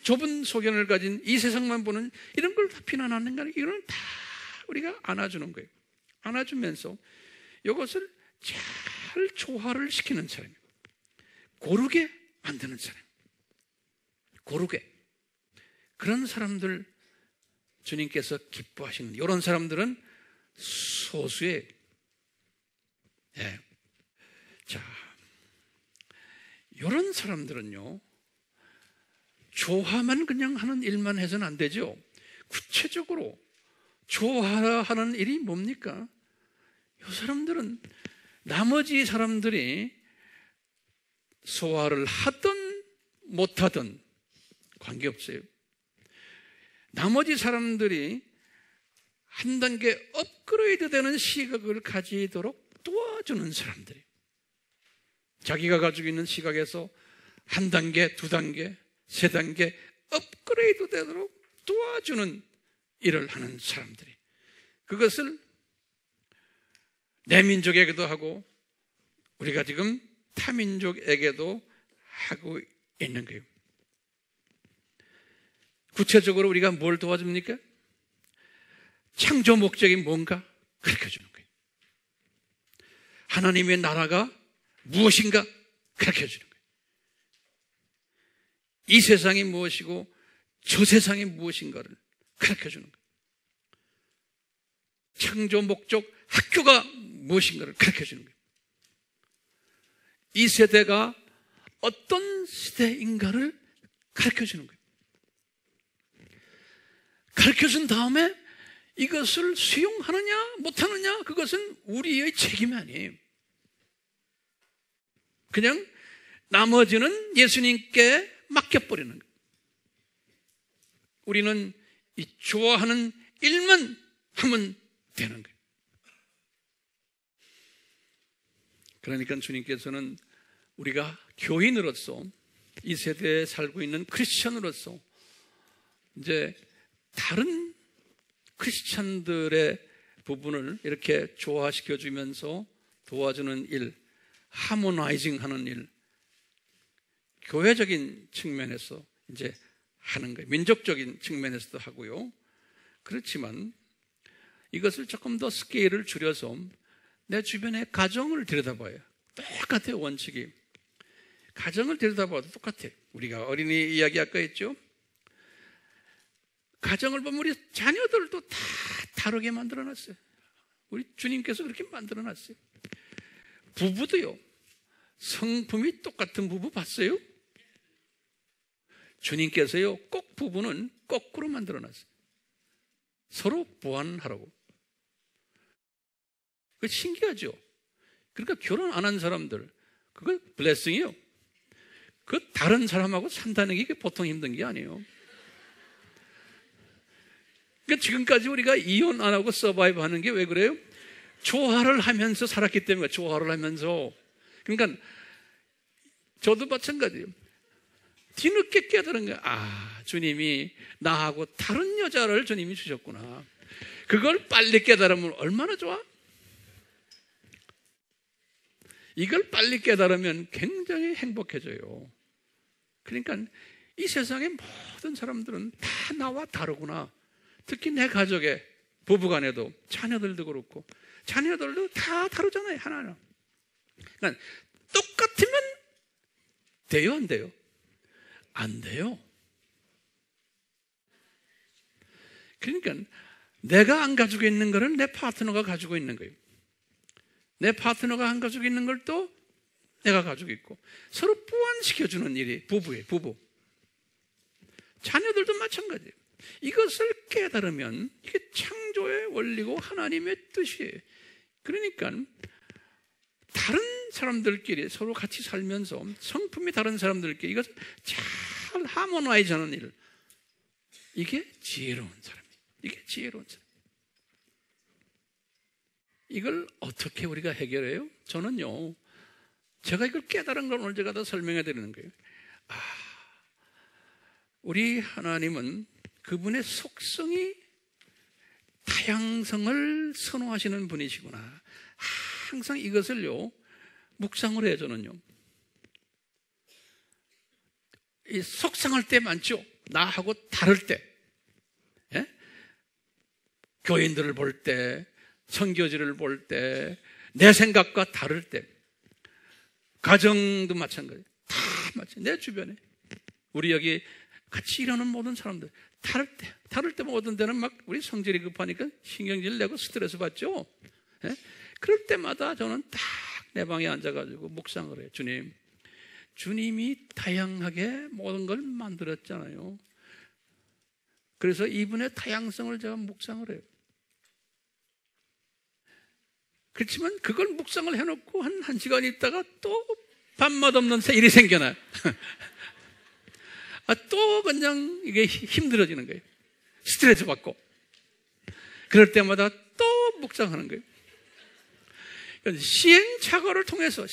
좁은 소견을 가진 이 세상만 보는 이런 걸 다 비난하는 거 아니에요. 이거는 다 우리가 안아주는 거예요. 안아주면서 이것을 잘 조화를 시키는 사람이에요. 고르게 만드는 사람. 고르게. 그런 사람들 주님께서 기뻐하시는, 이런 사람들은 소수예요. 자, 이런 사람들은요, 조화만 그냥 하는 일만 해서는 안 되죠. 구체적으로 조화하는 일이 뭡니까? 이 사람들은 나머지 사람들이 소화를 하든 못하든 관계없어요. 나머지 사람들이 한 단계 업그레이드 되는 시각을 가지도록 도와주는 사람들이에요. 자기가 가지고 있는 시각에서 한 단계, 두 단계, 세 단계 업그레이드 되도록 도와주는 일을 하는 사람들이 그것을 내 민족에게도 하고 우리가 지금 타민족에게도 하고 있는 거예요. 구체적으로 우리가 뭘 도와줍니까? 창조 목적이 뭔가 가르쳐주는 거예요. 하나님의 나라가 무엇인가 가르쳐주는 거예요. 이 세상이 무엇이고 저 세상이 무엇인가를 가르쳐주는 거예요. 창조 목적 학교가 무엇인가를 가르쳐주는 거예요. 이 세대가 어떤 시대인가를 가르쳐주는 거예요. 가르쳐준 다음에 이것을 수용하느냐 못하느냐 그것은 우리의 책임이 아니에요. 그냥 나머지는 예수님께 맡겨버리는 거예요. 우리는 이 좋아하는 일만 하면 되는 거예요. 그러니까 주님께서는 우리가 교인으로서 이 세대에 살고 있는 크리스천으로서 이제 다른 크리스천들의 부분을 이렇게 조화시켜 주면서 도와주는 일, 하모나이징 하는 일, 교회적인 측면에서 이제 하는 거예요. 민족적인 측면에서도 하고요. 그렇지만 이것을 조금 더 스케일을 줄여서 내 주변의 가정을 들여다봐요. 똑같아요, 원칙이. 가정을 들여다봐도 똑같아요. 우리가 어린이 이야기 아까 했죠? 가정을 보면 우리 자녀들도 다 다르게 만들어놨어요. 우리 주님께서 그렇게 만들어놨어요. 부부도요. 성품이 똑같은 부부 봤어요? 주님께서요. 꼭 부부는 거꾸로 만들어놨어요. 서로 보완하라고. 그 신기하죠? 그러니까 결혼 안 한 사람들 그거 블레싱이요. 그 다른 사람하고 산다는 게 보통 힘든 게 아니에요. 그러니까 지금까지 우리가 이혼 안 하고 서바이브 하는 게 왜 그래요? 조화를 하면서 살았기 때문에. 조화를 하면서. 그러니까 저도 마찬가지예요. 뒤늦게 깨달은 거야. 아, 주님이 나하고 다른 여자를 주님이 주셨구나. 그걸 빨리 깨달으면 얼마나 좋아? 이걸 빨리 깨달으면 굉장히 행복해져요. 그러니까 이 세상의 모든 사람들은 다 나와 다르구나. 특히 내 가족의 부부간에도 자녀들도 그렇고 자녀들도 다 다르잖아요. 하나하나. 그러니까 똑같으면 돼요, 안 돼요? 안 돼요. 그러니까 내가 안 가지고 있는 거를 내 파트너가 가지고 있는 거예요. 내 파트너가 안 가지고 있는 걸 또 내가 가지고 있고 서로 보완시켜주는 일이 부부예요. 부부. 자녀들도 마찬가지예요. 이것을 깨달으면 이게 창조의 원리고 하나님의 뜻이에요. 그러니까 다른 사람들끼리 서로 같이 살면서 성품이 다른 사람들끼리 이것을 잘 하모나이즈 하는 일, 이게 지혜로운 사람이에요. 이게 지혜로운 사람. 이걸 어떻게 우리가 해결해요? 저는요, 제가 이걸 깨달은 걸 오늘 제가 다 설명해 드리는 거예요. 우리 하나님은 그분의 속성이 다양성을 선호하시는 분이시구나. 항상 이것을요, 묵상을 해요, 저는요. 이 속상할 때 많죠? 나하고 다를 때. 예? 교인들을 볼 때, 선교지를 볼 때, 내 생각과 다를 때, 가정도 마찬가지예요. 다 마찬가지예요. 내 주변에. 우리 여기 같이 일하는 모든 사람들, 다를 때 어떤 데는 막 우리 성질이 급하니까 신경질 내고 스트레스 받죠? 예? 그럴 때마다 저는 딱 내 방에 앉아가지고 묵상을 해요. 주님이 다양하게 모든 걸 만들었잖아요. 그래서 이분의 다양성을 제가 묵상을 해요. 그렇지만 그걸 묵상을 해놓고 한 시간 있다가 또 밥맛 없는 일이 생겨나요. 또 그냥 이게 힘들어지는 거예요. 스트레스 받고. 그럴 때마다 또 묵상하는 거예요. 시행착오를 통해서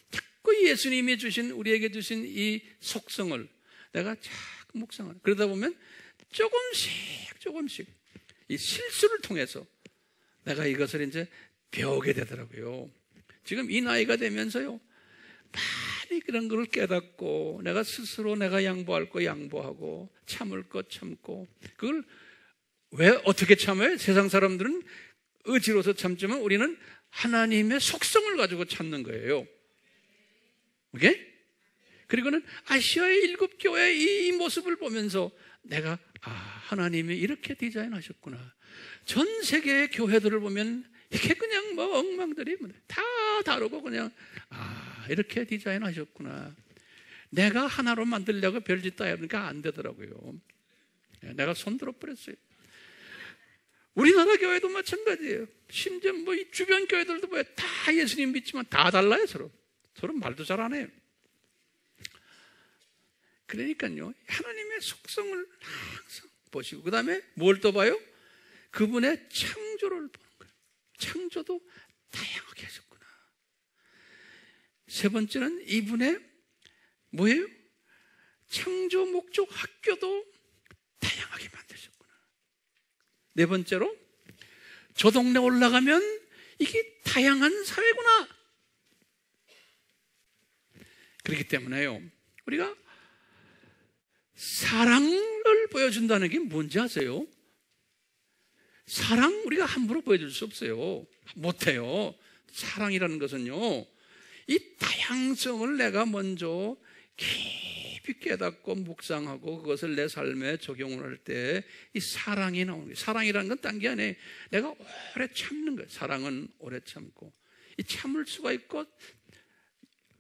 자꾸 예수님이 우리에게 주신 이 속성을 내가 자꾸 묵상하는. 그러다 보면 조금씩 이 실수를 통해서 내가 이것을 이제 배우게 되더라고요. 지금 이 나이가 되면서요, 많이 그런 걸 깨닫고 내가 스스로 내가 양보할 거 양보하고 참을 거 참고, 그걸 왜 어떻게 참아요? 세상 사람들은 의지로서 참지만 우리는 하나님의 속성을 가지고 참는 거예요. 오케이? 그리고는 아시아의 7교회의 이 모습을 보면서 내가 하나님이 이렇게 디자인하셨구나. 전 세계의 교회들을 보면 이게 그냥 뭐 엉망들이 다 다르고 그냥 이렇게 디자인하셨구나. 내가 하나로 만들려고 별짓 다 해보니까 안 되더라고요. 내가 손들어 버렸어요. 우리나라 교회도 마찬가지예요. 심지어 뭐 이 주변 교회들도 뭐 다 예수님 믿지만 다 달라요. 서로 말도 잘 안 해요. 그러니까요, 하나님의 속성을 항상 보시고, 그 다음에 뭘 또 봐요? 그분의 창조를 보는 거예요. 창조도 다양하게 하셨구나. 세 번째는 이분의 뭐예요? 창조 목적 학교도 다양하게 만드셨구나. 네 번째로, 저 동네 올라가면 이게 다양한 사회구나. 그렇기 때문에요, 우리가 사랑을 보여준다는 게 뭔지 아세요? 사랑 우리가 함부로 보여줄 수 없어요. 못해요. 사랑이라는 것은요, 이 다양성을 내가 먼저 깊이 깨닫고 묵상하고 그것을 내 삶에 적용을 할 때 이 사랑이 나오는 거예요. 사랑이라는 건 딴 게 아니에요. 내가 오래 참는 거예요. 사랑은 오래 참고, 이 참을 수가 있고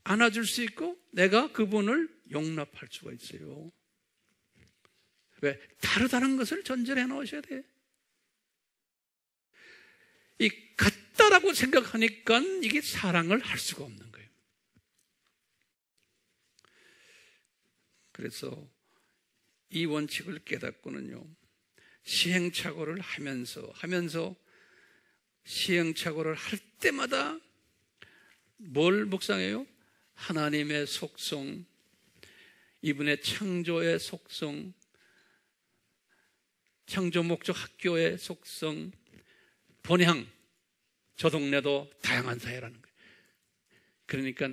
안아줄 수 있고 내가 그분을 용납할 수가 있어요. 왜? 다르다는 것을 전제해 놓으셔야 돼요. 이 같다라고 생각하니까 이게 사랑을 할 수가 없는 거예요. 그래서 이 원칙을 깨닫고는요, 시행착오를 하면서 시행착오를 할 때마다 뭘 묵상해요? 하나님의 속성, 이분의 창조의 속성, 창조 목적 학교의 속성, 본향, 저 동네도 다양한 사회라는 거예요. 그러니까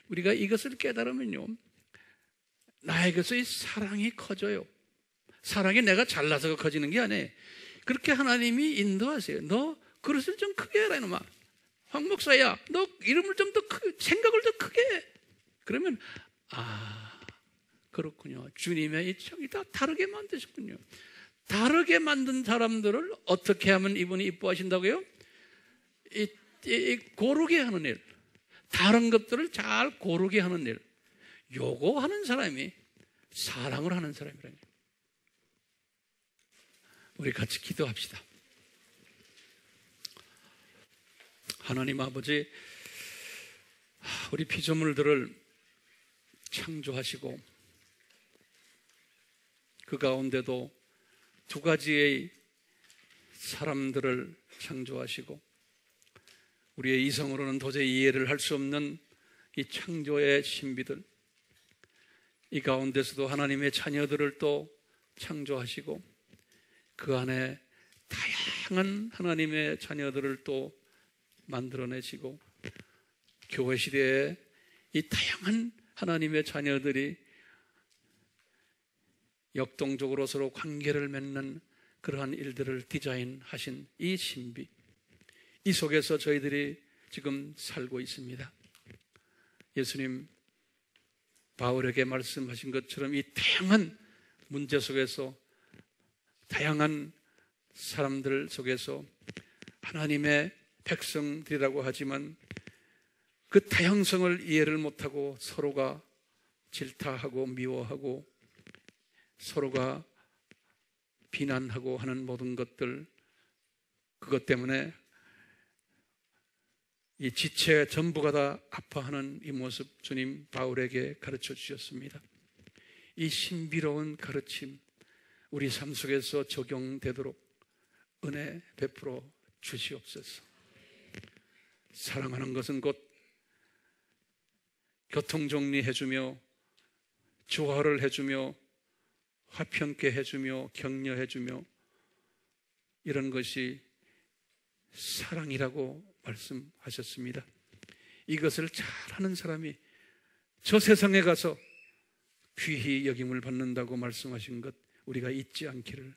우리가 이것을 깨달으면요, 나에게서의 사랑이 커져요. 사랑이 내가 잘나서 커지는 게 아니에요. 그렇게 하나님이 인도하세요. 너 그릇을 좀 크게 해라 이놈아. 황 목사야, 너 이름을 좀 더 크게, 생각을 더 크게 해. 그러면 그렇군요. 주님의 이 청이 다 다르게 만드셨군요. 다르게 만든 사람들을 어떻게 하면 이분이 이뻐하신다고요? 이 고르게 하는 일, 다른 것들을 잘 고르게 하는 일, 요거 하는 사람이 사랑을 하는 사람이라는 거예요. 우리 같이 기도합시다. 하나님 아버지, 우리 피조물들을 창조하시고 그 가운데도 두 가지의 사람들을 창조하시고 우리의 이성으로는 도저히 이해를 할 수 없는 이 창조의 신비들, 이 가운데서도 하나님의 자녀들을 또 창조하시고 그 안에 다양한 하나님의 자녀들을 또 만들어내시고 교회 시대에 이 다양한 하나님의 자녀들이 역동적으로 서로 관계를 맺는 그러한 일들을 디자인하신 이 신비, 이 속에서 저희들이 지금 살고 있습니다. 예수님 바울에게 말씀하신 것처럼 이 다양한 문제 속에서, 다양한 사람들 속에서 하나님의 백성들이라고 하지만 그 다양성을 이해를 못하고 서로가 질타하고 미워하고 서로가 비난하고 하는 모든 것들, 그것 때문에 이 지체 전부가 다 아파하는 이 모습 주님 바울에게 가르쳐 주셨습니다. 이 신비로운 가르침 우리 삶 속에서 적용되도록 은혜 베풀어 주시옵소서. 사랑하는 것은 곧 교통정리해주며 조화를 해주며 화평케 해주며 격려해주며 이런 것이 사랑이라고 말씀하셨습니다. 이것을 잘하는 사람이 저 세상에 가서 귀히 여김을 받는다고 말씀하신 것 우리가 잊지 않기를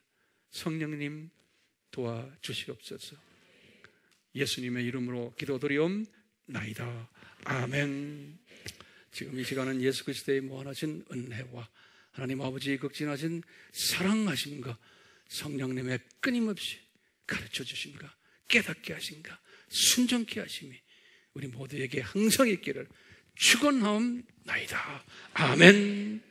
성령님 도와주시옵소서. 예수님의 이름으로 기도드리옵나이다. 아멘. 지금 이 시간은 예수 그리스도의 무한하신 은혜와 하나님 아버지의 극진하신 사랑하심과 성령님의 끊임없이 가르쳐 주심과 깨닫게 하심과 순종케 하심이 우리 모두에게 항상 있기를 축원하옵나이다. 아멘.